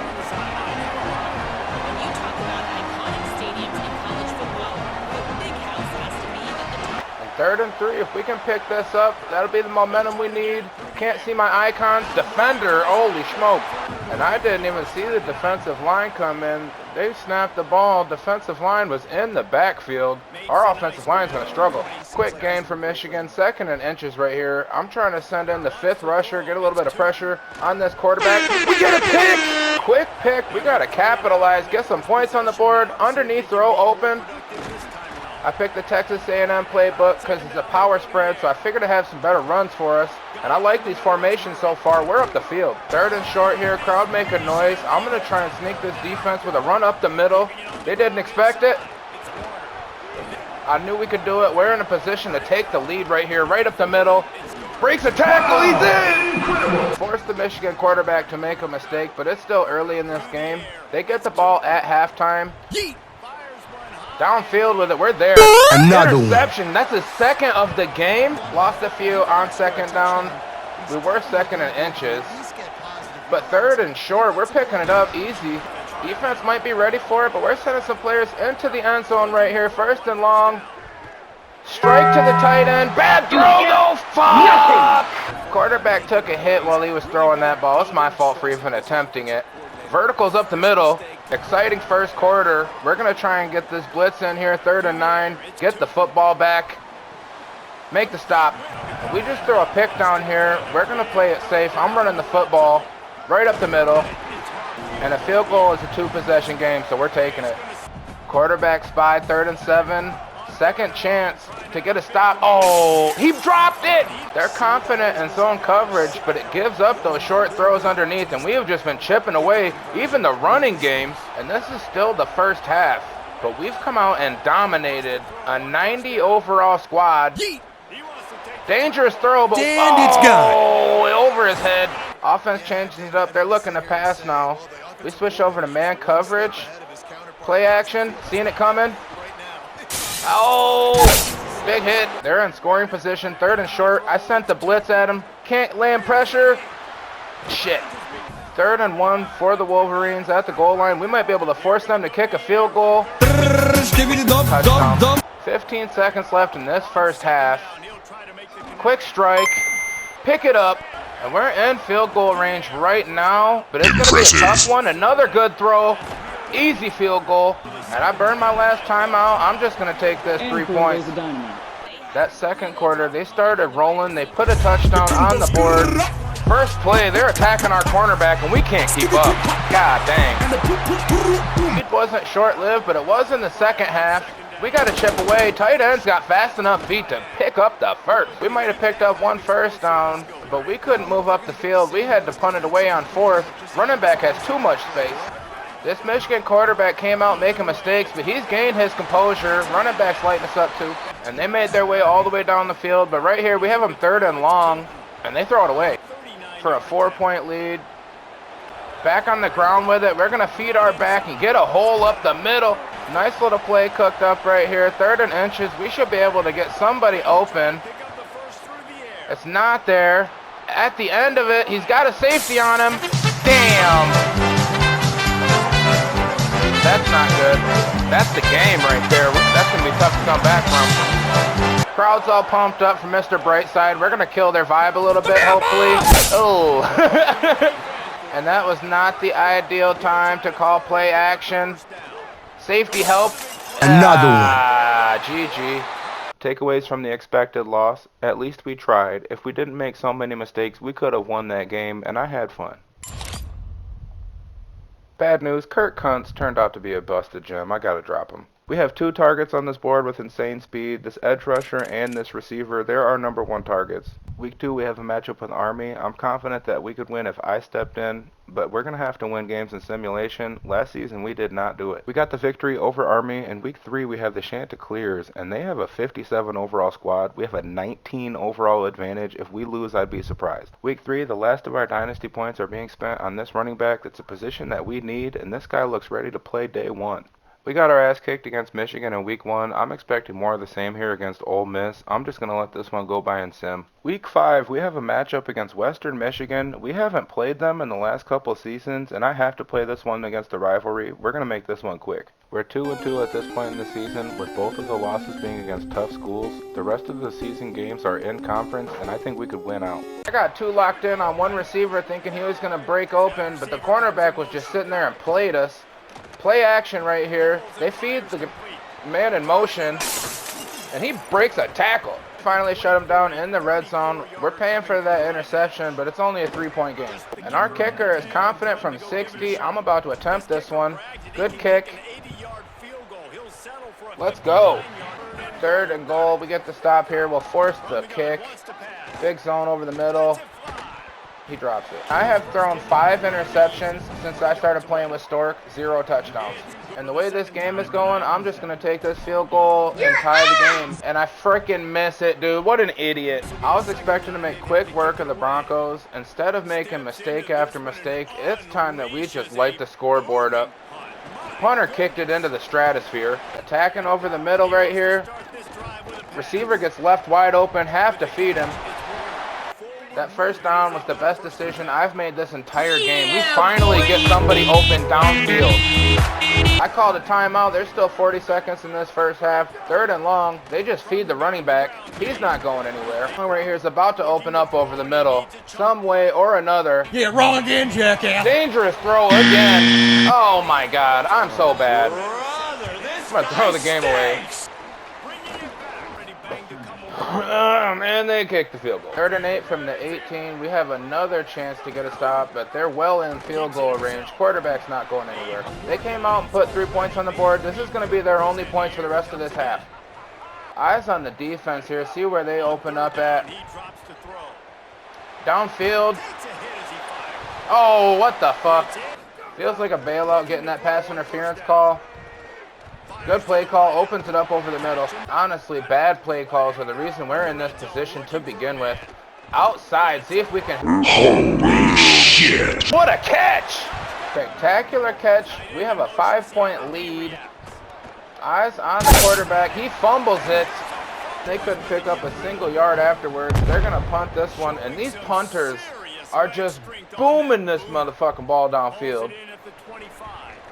Third and 3, if we can pick this up, that'll be the momentum we need. Can't see my icons. Defender, holy smoke. And I didn't even see the defensive line come in. They snapped the ball. Defensive line was in the backfield. Our offensive line's going to struggle. Quick gain for Michigan. 2nd and inches right here. I'm trying to send in the 5th rusher, get a little bit of pressure on this quarterback. We get a pick! Quick pick. We got to capitalize, get some points on the board. Underneath throw open. I picked the Texas A&M playbook because it's a power spread, so I figured to have some better runs for us. And I like these formations so far. We're up the field. 3rd and short here. Crowd making noise. I'm going to try and sneak this defense with a run up the middle. They didn't expect it. I knew we could do it. We're in a position to take the lead right here, right up the middle. Breaks a tackle. He's in! Forced the Michigan quarterback to make a mistake, but it's still early in this game. They get the ball at halftime. Downfield with it, we're there. Another interception, one. That's his 2nd of the game. Lost a few on 2nd down. We were 2nd in inches. But 3rd and short, we're picking it up easy. Defense might be ready for it, but we're sending some players into the end zone right here. 1st and long. Strike to the tight end. Bad throw, no fuck! Quarterback took a hit while he was throwing that ball. It's my fault for even attempting it. Verticals up the middle. Exciting first quarter. We're going to try and get this blitz in here. 3rd and 9. Get the football back. Make the stop. If we just throw a pick down here, we're going to play it safe. I'm running the football right up the middle. And a field goal is a 2-possession game, so we're taking it. Quarterback spy, 3rd and 7. Second chance to get a stop. Oh, he dropped it! They're confident in zone coverage, but it gives up those short throws underneath, and we have just been chipping away even the running games. And this is still the first half, but we've come out and dominated a 90 overall squad. Dangerous throw, but over his head. Offense changes it up. They're looking to pass now. We switch over to man coverage. Play action. Seeing it coming. Oh, big hit. They're in scoring position. 3rd and short. I sent the blitz at him. Can't land pressure. Shit. 3rd and 1 for the Wolverines at the goal line. We might be able to force them to kick a field goal. Touchdown. 15 seconds left in this first half. Quick strike. Pick it up. And we're in field goal range right now. But it's going to be a tough one. Another good throw. Easy field goal. And I burned my last timeout. I'm just going to take this 3 points. That second quarter, they started rolling. They put a touchdown on the board. First play, they're attacking our cornerback, and we can't keep up. God dang. It wasn't short-lived, but it was in the second half. We got to chip away. Tight ends got fast enough feet to pick up the first. We might have picked up 1 first down, but we couldn't move up the field. We had to punt it away on 4th. Running back has too much space. This Michigan quarterback came out making mistakes, but he's gained his composure. Running backs lighting us up too. And they made their way all the way down the field, but right here we have them 3rd and long, and they throw it away for a 4-point lead. Back on the ground with it. We're going to feed our back and get a hole up the middle. Nice little play cooked up right here. 3rd and inches. We should be able to get somebody open. It's not there. At the end of it, he's got a safety on him. Damn. That's not good. That's the game right there. That's going to be tough to come back from. Crowd's all pumped up for Mr. Brightside. We're going to kill their vibe a little bit, hopefully. Oh. And that was not the ideal time to call play action. Safety help. Another one. GG. Takeaways from the expected loss. At least we tried. If we didn't make so many mistakes, we could have won that game, and I had fun. Bad news, Kirk Kuntz turned out to be a busted gem. I gotta drop him. We have 2 targets on this board with insane speed. This edge rusher and this receiver, they're our number 1 targets. Week 2, we have a matchup with Army. I'm confident that we could win if I stepped in, but we're going to have to win games in simulation. Last season, we did not do it. We got the victory over Army. In Week 3, we have the Chanticleers, and they have a 57 overall squad. We have a 19 overall advantage. If we lose, I'd be surprised. Week 3, the last of our dynasty points are being spent on this running back. That's a position that we need, and this guy looks ready to play day 1. We got our ass kicked against Michigan in Week 1. I'm expecting more of the same here against Ole Miss. I'm just going to let this one go by in sim. Week 5, we have a matchup against Western Michigan. We haven't played them in the last couple seasons, and I have to play this one against the rivalry. We're going to make this one quick. We're 2-2 at this point in the season, with both of the losses being against tough schools. The rest of the season games are in conference, and I think we could win out. I got 2 locked in on one receiver thinking he was going to break open, but the cornerback was just sitting there and played us. Play action right here. They feed the man in motion, and he breaks a tackle. Finally shut him down in the red zone. We're paying for that interception, but it's only a 3-point game. And our kicker is confident from 60. I'm about to attempt this one. Good kick. Let's go. 3rd and goal. We get the stop here. We'll force the kick. Big zone over the middle. He drops it. I have thrown 5 interceptions since I started playing with Stork, 0 touchdowns. And the way this game is going, I'm just going to take this field goal and tie the game. And I freaking miss it, dude. What an idiot. I was expecting to make quick work of the Broncos. Instead of making mistake after mistake, it's time that we just light the scoreboard up. Punter kicked it into the stratosphere. Attacking over the middle right here. Receiver gets left wide open, have to feed him. That first down was the best decision I've made this entire game. We finally get somebody open downfield. I called a timeout. There's still 40 seconds in this first half. 3rd and long. They just feed the running back. He's not going anywhere. Right here is about to open up over the middle. Some way or another. Yeah, wrong again, jackass. Dangerous throw again. Oh my God. I'm so bad. I'm going to throw the game away. And they kick the field goal. 3rd and 8 from the 18. We have another chance to get a stop, but they're well in field goal range. Quarterback's not going anywhere. They came out and put 3 points on the board. This is going to be their only points for the rest of this half. Eyes on the defense here. See where they open up at. Downfield. Oh, what the fuck? Feels like a bailout getting that pass interference call. Good play call, opens it up over the middle. Honestly, bad play calls are the reason we're in this position to begin with. Outside, see if we can... Holy shit! What a catch! Spectacular catch. We have a 5-point lead. Eyes on the quarterback. He fumbles it. They couldn't pick up a single yard afterwards. They're going to punt this one, and these punters are just booming this motherfucking ball downfield.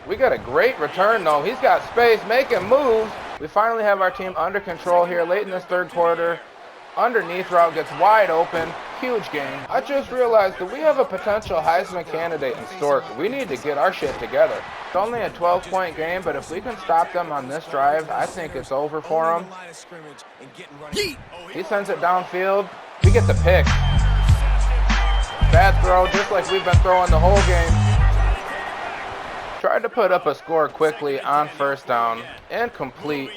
We got a great return, though. He's got space, making moves. We finally have our team under control here late in this 3rd quarter. Underneath route gets wide open. Huge game. I just realized that we have a potential Heisman candidate in Stork. We need to get our shit together. It's only a 12-point game, but if we can stop them on this drive, I think it's over for them. He sends it downfield. We get the pick. Bad throw, just like we've been throwing the whole game. Tried to put up a score quickly on 1st down. Incomplete.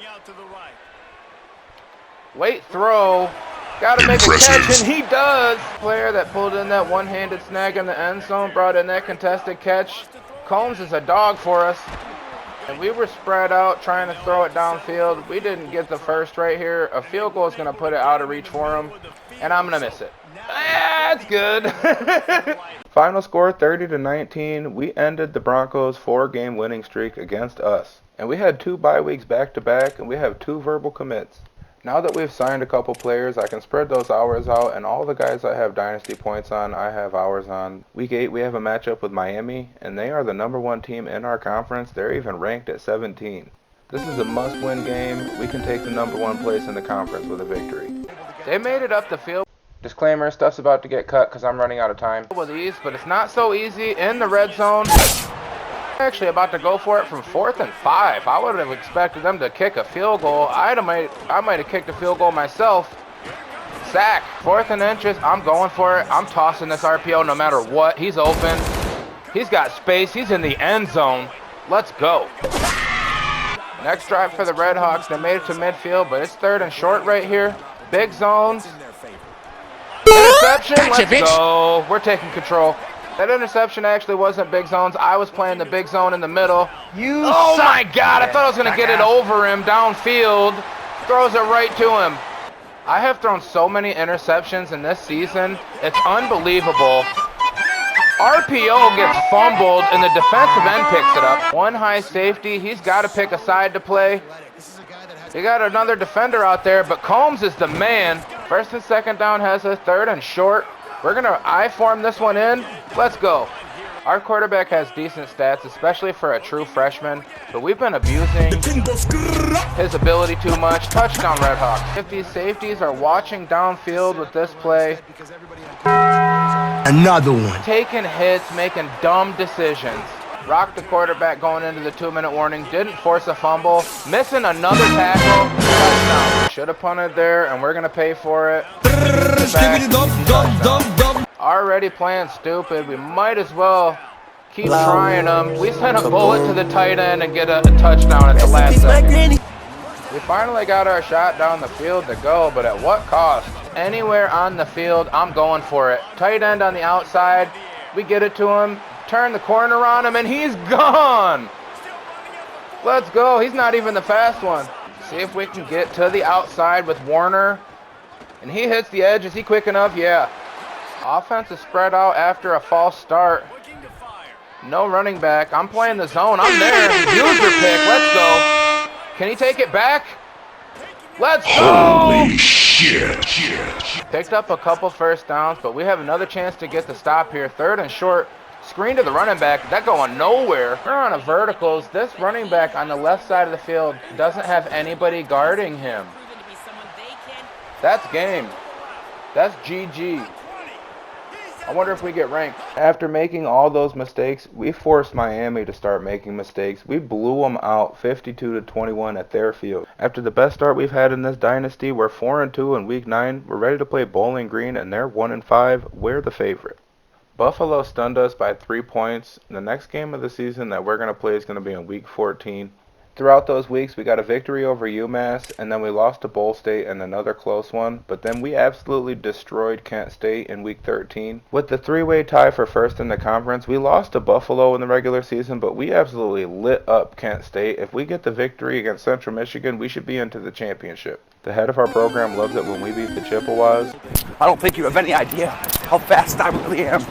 Late throw. Got to make a catch, and he does. Player that pulled in that one-handed snag in the end zone, brought in that contested catch. Combs is a dog for us. And we were spread out trying to throw it downfield. We didn't get the first right here. A field goal is going to put it out of reach for him. And I'm going to miss it. That's good. Final score 30-19. We ended the Broncos' 4-game winning streak against us. And we had 2 bye weeks back-to-back, and we have 2 verbal commits. Now that we've signed a couple players, I can spread those hours out, and all the guys I have dynasty points on, I have hours on. Week 8, we have a matchup with Miami, and they are the #1 team in our conference. They're even ranked at 17. This is a must-win game. We can take the #1 place in the conference with a victory. They made it up the field. Disclaimer, stuff's about to get cut because I'm running out of time. With ease, but it's not so easy in the red zone. Actually about to go for it from 4th and 5. I would have expected them to kick a field goal. I might have kicked a field goal myself. Sack. 4th and inches. I'm going for it. I'm tossing this RPO no matter what. He's open. He's got space. He's in the end zone. Let's go. Next drive for the Red Hawks. They made it to midfield, but it's 3rd and short right here. Big zones. Interception, let's go. We're taking control. That interception actually wasn't big zones. I was playing the big zone in the middle. Oh my God, I thought I was going to get it over him downfield. Throws it right to him. I have thrown so many interceptions in this season. It's unbelievable. RPO gets fumbled and the defensive end picks it up. One high safety. He's got to pick a side to play. You got another defender out there, but Combs is the man. 1st and 2nd down has us, 3rd and short. We're going to I-form this one in. Let's go. Our quarterback has decent stats, especially for a true freshman, but we've been abusing his ability too much. Touchdown, Red Hawks. If these safeties are watching downfield with this play, another one. Taking hits, making dumb decisions. Rocked the quarterback going into the 2-minute warning. Didn't force a fumble. Missing another tackle. Touchdown. Should have punted there, and we're going to pay for it. Already playing stupid. We might as well keep trying them. We sent a bullet to the tight end and get a touchdown at the last second. We finally got our shot down the field to go, but at what cost? Anywhere on the field, I'm going for it. Tight end on the outside. We get it to him. Turn the corner on him, and he's gone. Let's go. He's not even the fast one. See if we can get to the outside with Warner. And he hits the edge. Is he quick enough? Yeah. Offense is spread out after a false start. No running back. I'm playing the zone. I'm there. User pick. Let's go. Can he take it back? Let's go. Holy shit. Picked up a couple first downs, but we have another chance to get the stop here. 3rd and short. Screen to the running back. That going nowhere. We're on a verticals. This running back on the left side of the field doesn't have anybody guarding him. That's game. That's GG. I wonder if we get ranked. After making all those mistakes, we forced Miami to start making mistakes. We blew them out 52-21 at their field. After the best start we've had in this dynasty, we're 4-2 in week 9. We're ready to play Bowling Green, and they're 1-5. We're the favorite. Buffalo stunned us by 3 points. The next game of the season that we're going to play is going to be in week 14. Throughout those weeks, we got a victory over UMass, and then we lost to Ball State in another close one, but then we absolutely destroyed Kent State in week 13. With the three-way tie for first in the conference, we lost to Buffalo in the regular season, but we absolutely lit up Kent State. If we get the victory against Central Michigan, we should be into the championship. The head of our program loves it when we beat the Chippewas. I don't think you have any idea how fast I really am.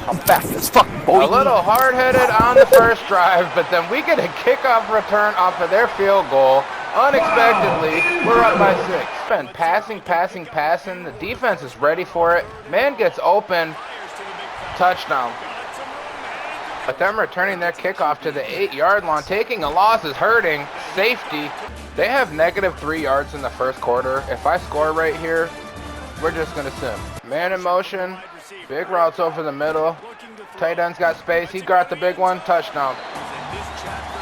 I'm fast as fuck, boy. A little hard-headed on the first drive, but then we get a kickoff return off of their field goal. Unexpectedly, we're up by 6. Been passing. The defense is ready for it. Man gets open. Touchdown. But them returning their kickoff to the 8-yard line, taking a loss is hurting. Safety. They have -3 yards in the first quarter. If I score right here, we're just going to sim. Man in motion. Big routes over the middle. Tight end's got space. He got the big one. Touchdown.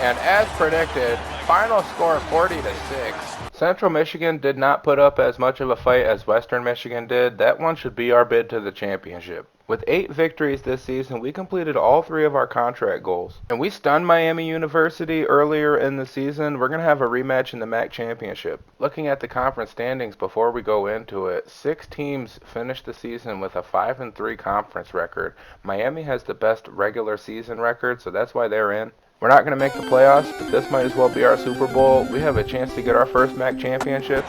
And as predicted, final score 40-6. Central Michigan did not put up as much of a fight as Western Michigan did. That one should be our bid to the championship. With 8 victories this season, we completed all 3 of our contract goals. And we stunned Miami University earlier in the season. We're going to have a rematch in the MAC championship. Looking at the conference standings before we go into it, 6 teams finished the season with a 5-3 conference record. Miami has the best regular season record, so that's why they're in. We're not going to make the playoffs, but this might as well be our Super Bowl. We have a chance to get our first MAC championship.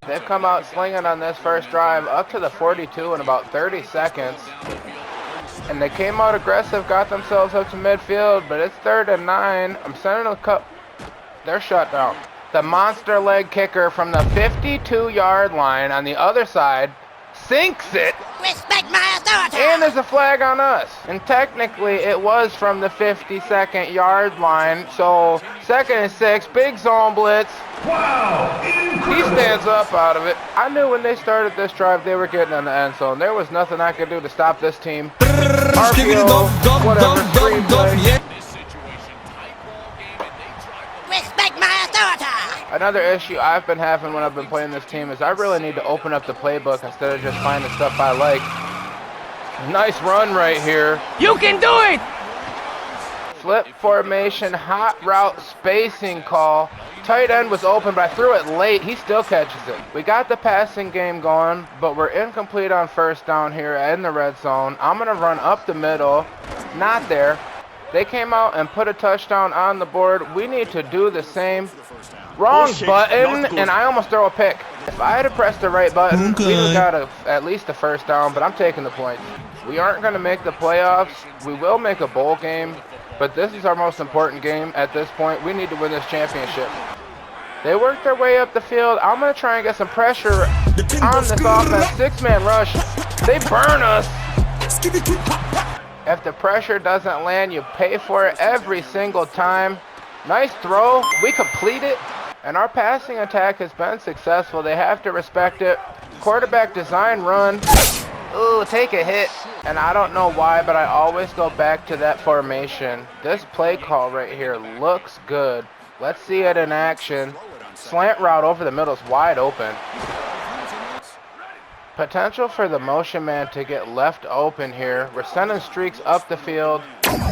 They've come out slinging on this first drive up to the 42 in about 30 seconds. And they came out aggressive, got themselves up to midfield, but it's 3rd and 9. I'm sending a cup. They're shut down. The monster leg kicker from the 52-yard line on the other side sinks it. Respect my authority! And there's a flag on us. And technically it was from the 52nd yard line. So 2nd and 6, big zone blitz. Wow! He stands up out of it. I knew when they started this drive they were getting in the end zone. There was nothing I could do to stop this team. RPO, whatever, screenplay. Respect my authority! Another issue I've been having when I've been playing this team is I really need to open up the playbook instead of just finding stuff I like. Nice run right here. You can do it! Flip formation, hot route spacing call. Tight end was open, but I threw it late. He still catches it. We got the passing game going, but we're incomplete on first down here in the red zone. I'm going to run up the middle. Not there. They came out and put a touchdown on the board. We need to do the same. Wrong button, and I almost throw a pick. If I had pressed the right button, we would have got at least a first down, but I'm taking the points. We aren't going to make the playoffs. We will make a bowl game, but this is our most important game at this point. We need to win this championship. They worked their way up the field. I'm going to try and get some pressure on this offense. 6-man rush. They burn us. If the pressure doesn't land, you pay for it every single time. Nice throw. We complete it. And our passing attack has been successful. They have to respect it. Quarterback design run. Ooh, take a hit. And I don't know why, but I always go back to that formation. This play call right here looks good. Let's see it in action. Slant route over the middle is wide open. Potential for the motion man to get left open here. We're sending streaks up the field.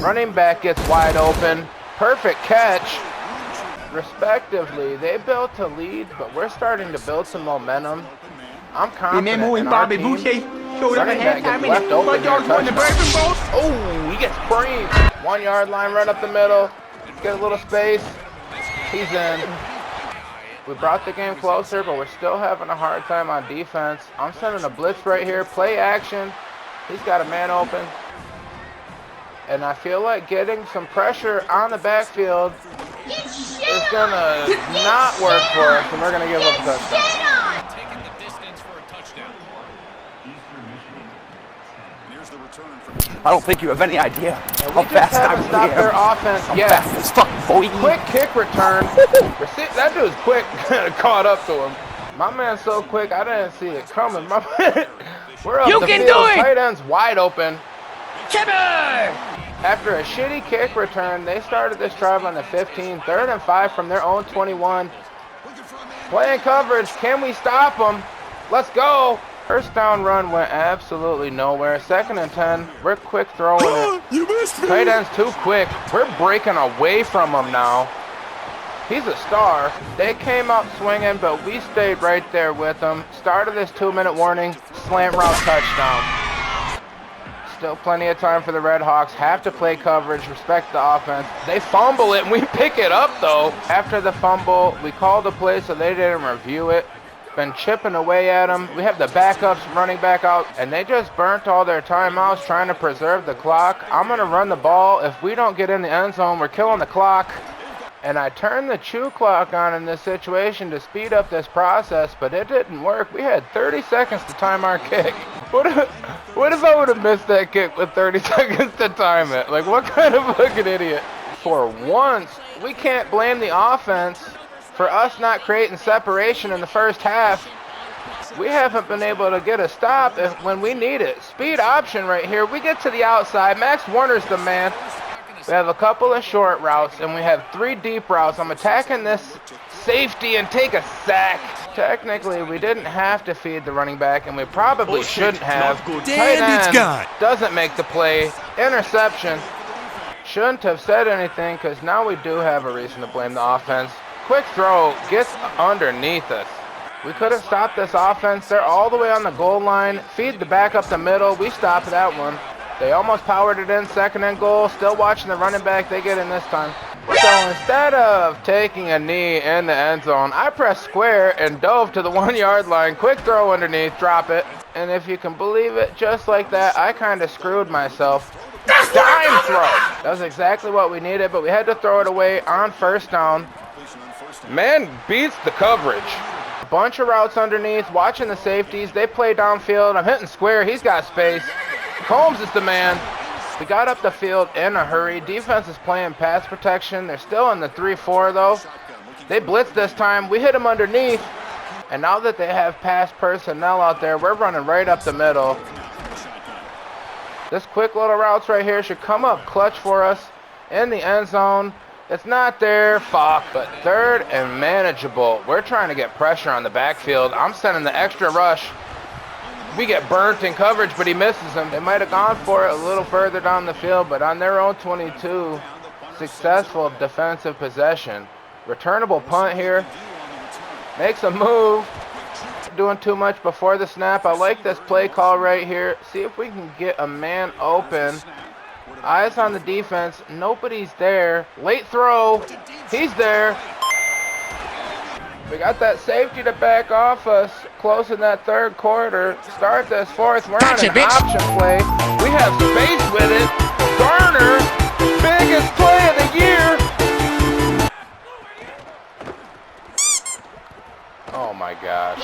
Running back gets wide open. Perfect catch. Respectively, they built a lead, but we're starting to build some momentum. I'm confident in our team. Running back gets left open here. Oh, he gets creamed. 1 yard line, run up the middle. Get a little space. He's in. We brought the game closer, but we're still having a hard time on defense. I'm sending a blitz right here. Play action. He's got a man open. And I feel like getting some pressure on the backfield is gonna not work for us, and we're gonna give up a touchdown. Taking the distance for a touchdown. Here's the return for I don't think you have any idea how We just fast I haven't really stopped am. their offense I'm yet. fast as fuck, boy. Quick kick return. That dude's quick. Caught up to him. My man's so quick, I didn't see it coming. My man, we're up You the can field. do it! Tight end's wide open. Chipper! After a shitty kick return, they started this drive on the 15, 3rd and 5 from their own 21. Playing coverage, can we stop them? Let's go. First down run went absolutely nowhere. 2nd and 10, we're quick throwing it. You missed me. Tight end's too quick. We're breaking away from him now. He's a star. They came out swinging, but we stayed right there with them. Started this 2-minute warning, slant route touchdown. Still plenty of time for the Red Hawks. Have to play coverage, respect the offense. They fumble it, and we pick it up, though. After the fumble, we called the play, so they didn't review it. Been chipping away at them. We have the backups running back out, and they just burnt all their timeouts trying to preserve the clock. I'm going to run the ball. If we don't get in the end zone, we're killing the clock. And I turned the chew clock on in this situation to speed up this process, but it didn't work. We had 30 seconds to time our kick. What if I would have missed that kick with 30 seconds to time it? Like, what kind of fucking idiot? For once, we can't blame the offense for us not creating separation in the first half. We haven't been able to get a stop when we need it. Speed option right here. We get to the outside. Max Warner's the man. We have a couple of short routes, and we have 3 deep routes. I'm attacking this safety and take a sack. Technically, we didn't have to feed the running back, and we probably shouldn't have. Tight end doesn't make the play. Interception. Shouldn't have said anything, because now we do have a reason to blame the offense. Quick throw gets underneath us. We could have stopped this offense. They're all the way on the goal line. Feed the back up the middle. We stopped that one. They almost powered it in, 2nd and goal. Still watching the running back. They get in this time. So instead of taking a knee in the end zone, I pressed square and dove to the 1-yard line. Quick throw underneath, drop it. And if you can believe it, just like that, I kind of screwed myself. Dime throw! That was exactly what we needed, but we had to throw it away on 1st down. Man beats the coverage. A bunch of routes underneath, watching the safeties. They play downfield. I'm hitting square. He's got space. Combs is the man. We got up the field in a hurry. Defense is playing pass protection. They're still in the 3-4, though. They blitzed this time. We hit them underneath. And now that they have pass personnel out there, we're running right up the middle. This quick little routes right here should come up clutch for us in the end zone. It's not there, fuck, but 3rd and manageable. We're trying to get pressure on the backfield. I'm sending the extra rush. We get burnt in coverage, but he misses him. They might have gone for it a little further down the field, but on their own 22, successful defensive possession. Returnable punt here. Makes a move. Doing too much before the snap. I like this play call right here. See if we can get a man open. Eyes on the defense. Nobody's there. Late throw. He's there. We got that safety to back off us. Close in that 3rd quarter. Start this 4th. We're on an option play. We have space with it. Garner. Biggest play of the year. Oh my gosh.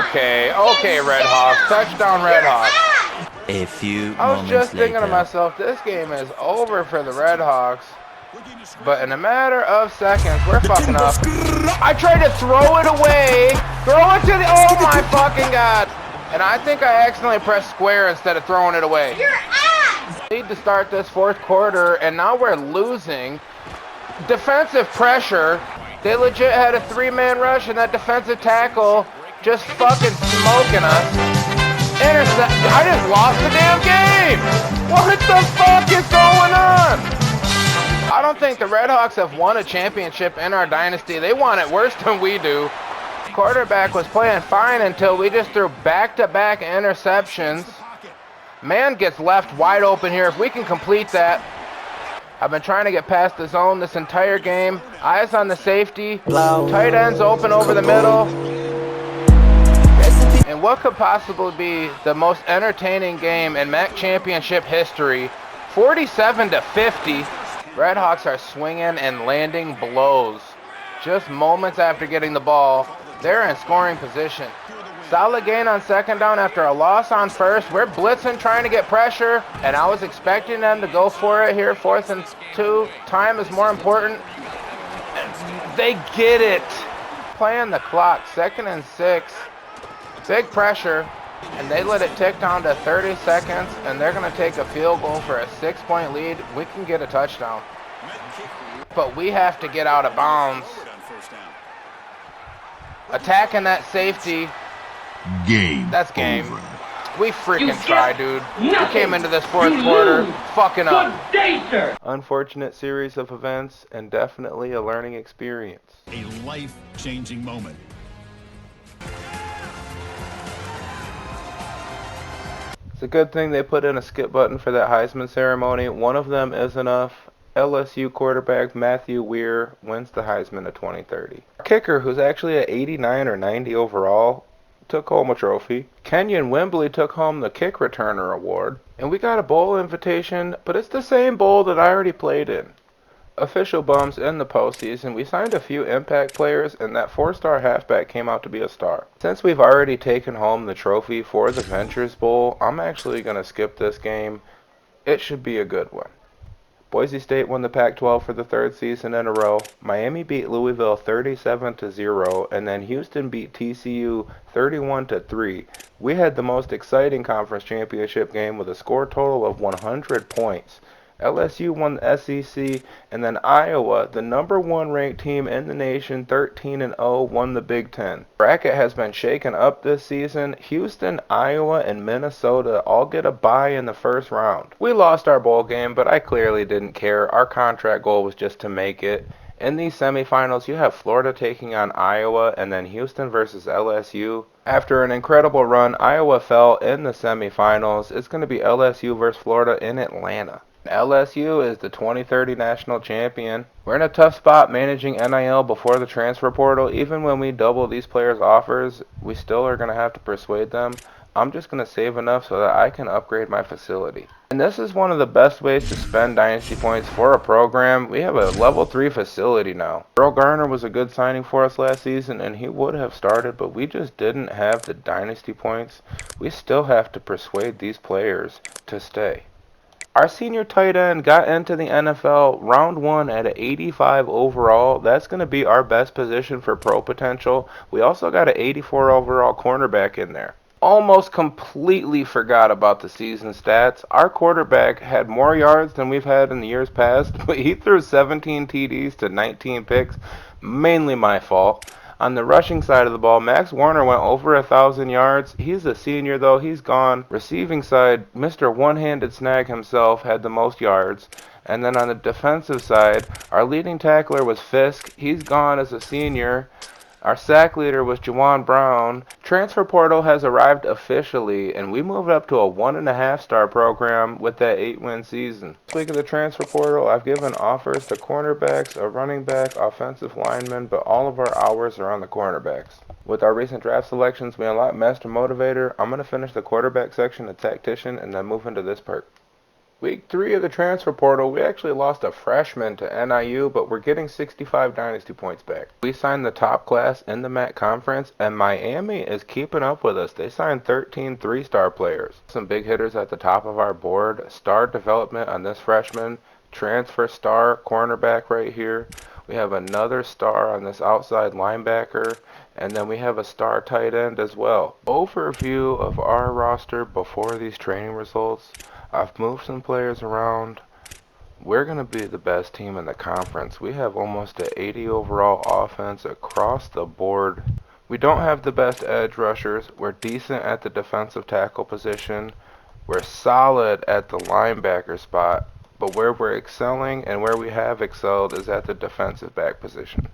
Okay, Red Hawks. Touchdown, Red Hawks. A few I was just thinking to later. myself, this game is over for the Red Hawks. But in a matter of seconds, we're fucking up. I tried to throw it away. Throw it to the... Oh my fucking god. And I think I accidentally pressed square instead of throwing it away. Your ass! Need to start this 4th quarter, and now we're losing. Defensive pressure. They legit had a 3-man rush, and that defensive tackle just fucking smoking us. Intercept. I just lost the damn game. What the fuck is going on? I don't think the Red Hawks have won a championship in our dynasty. They want it worse than we do. Quarterback was playing fine until we just threw back-to-back interceptions. Man gets left wide open here. If we can complete that. I've been trying to get past the zone this entire game. Eyes on the safety. Tight ends open over the middle. And what could possibly be the most entertaining game in MAC championship history? 47-50. Redhawks are swinging and landing blows. Just moments after getting the ball, they're in scoring position. Solid gain on second down after a loss on first. We're blitzing, trying to get pressure, and I was expecting them to go for it here. 4th and 2. Time is more important. They get it. Playing the clock. 2nd and 6. Big pressure, and they let it tick down to 30 seconds, and they're going to take a field goal for a 6-point lead. We can get a touchdown, but we have to get out of bounds. Attacking that safety. Game. That's game. over. We freaking tried, dude. We came into this 4th quarter fucking up. Unfortunate series of events and definitely a learning experience. A life-changing moment. It's a good thing they put in a skip button for that Heisman ceremony. One of them is enough. LSU quarterback Matthew Weir wins the Heisman of 2030. Our kicker, who's actually at 89 or 90 overall, took home a trophy. Kenyon Wembley took home the kick returner award. And we got a bowl invitation, but it's the same bowl that I already played in. Official bumps in the postseason. We signed a few impact players, and that 4-star halfback came out to be a star. Since we've already taken home the trophy for the Ventures Bowl, I'm actually going to skip this game. It should be a good one. Boise State won the Pac-12 for the 3rd season in a row. Miami beat Louisville 37-0, and then Houston beat TCU 31-3. We had the most exciting conference championship game with a score total of 100 points. LSU won the SEC, and then Iowa, the number 1 ranked team in the nation, 13-0, won the Big Ten. Bracket has been shaken up this season. Houston, Iowa, and Minnesota all get a bye in the first round. We lost our bowl game, but I clearly didn't care. Our contract goal was just to make it. In these semifinals, you have Florida taking on Iowa, and then Houston versus LSU. After an incredible run, Iowa fell in the semifinals. It's going to be LSU versus Florida in Atlanta. LSU is the 2030 national champion. We're in a tough spot managing NIL before the transfer portal. Even when we double these players' offers, we still are going to have to persuade them. I'm just going to save enough so that I can upgrade my facility. And this is one of the best ways to spend dynasty points for a program. We have a level 3 facility now. Earl Garner was a good signing for us last season, and he would have started, but we just didn't have the dynasty points. We still have to persuade these players to stay. Our senior tight end got into the NFL round 1 at an 85 overall. That's going to be our best position for pro potential. We also got an 84 overall cornerback in there. Almost completely forgot about the season stats. Our quarterback had more yards than we've had in the years past, but he threw 17 TDs to 19 picks. Mainly my fault. On the rushing side of the ball, Max Warner went over 1,000 yards. He's a senior, though. He's gone. Receiving side, Mr. One-Handed Snag himself had the most yards. And then on the defensive side, our leading tackler was Fisk. He's gone as a senior. Our sack leader was Juwan Brown. Transfer portal has arrived officially, and we moved up to a 1.5-star program with that 8-win season. Speaking of the transfer portal, I've given offers to cornerbacks, a running back, offensive lineman, but all of our hours are on the cornerbacks. With our recent draft selections, we unlocked Master Motivator. I'm going to finish the quarterback section of Tactician and then move into this perk. Week 3 of the transfer portal, we actually lost a freshman to NIU, but we're getting 65 dynasty points back. We signed the top class in the MAC conference, and Miami is keeping up with us. They signed 13 3-star players. Some big hitters at the top of our board. Star development on this freshman. Transfer star cornerback right here. We have another star on this outside linebacker, and then we have a star tight end as well. Overview of our roster before these training results. I've moved some players around. We're going to be the best team in the conference. We have almost an 80 overall offense across the board. We don't have the best edge rushers. We're decent at the defensive tackle position. We're solid at the linebacker spot. But where we're excelling and where we have excelled is at the defensive back position.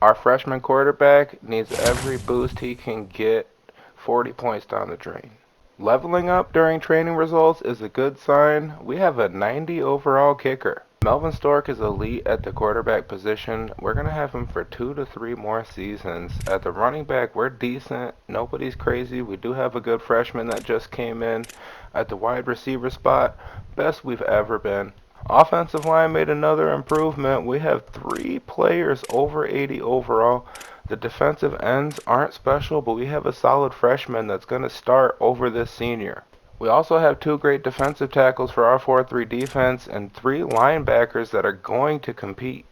Our freshman quarterback needs every boost he can get. 40 points down the drain. Leveling up during training results is a good sign. We have a 90 overall kicker. Melvin Stork is elite at the quarterback position. We're going to have him for 2 to 3 more seasons. At the running back, we're decent. Nobody's crazy. We do have a good freshman that just came in. At the wide receiver spot, best we've ever been. Offensive line made another improvement. We have 3 players over 80 overall. The defensive ends aren't special, but we have a solid freshman that's going to start over this senior. We also have 2 great defensive tackles for our 4-3 defense and 3 linebackers that are going to compete.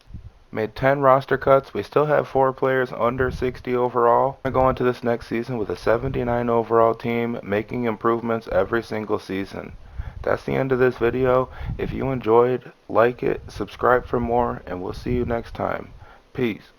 Made 10 roster cuts. We still have 4 players under 60 overall. We're going into this next season with a 79 overall team, making improvements every single season. That's the end of this video. If you enjoyed, like it, subscribe for more, and we'll see you next time. Peace.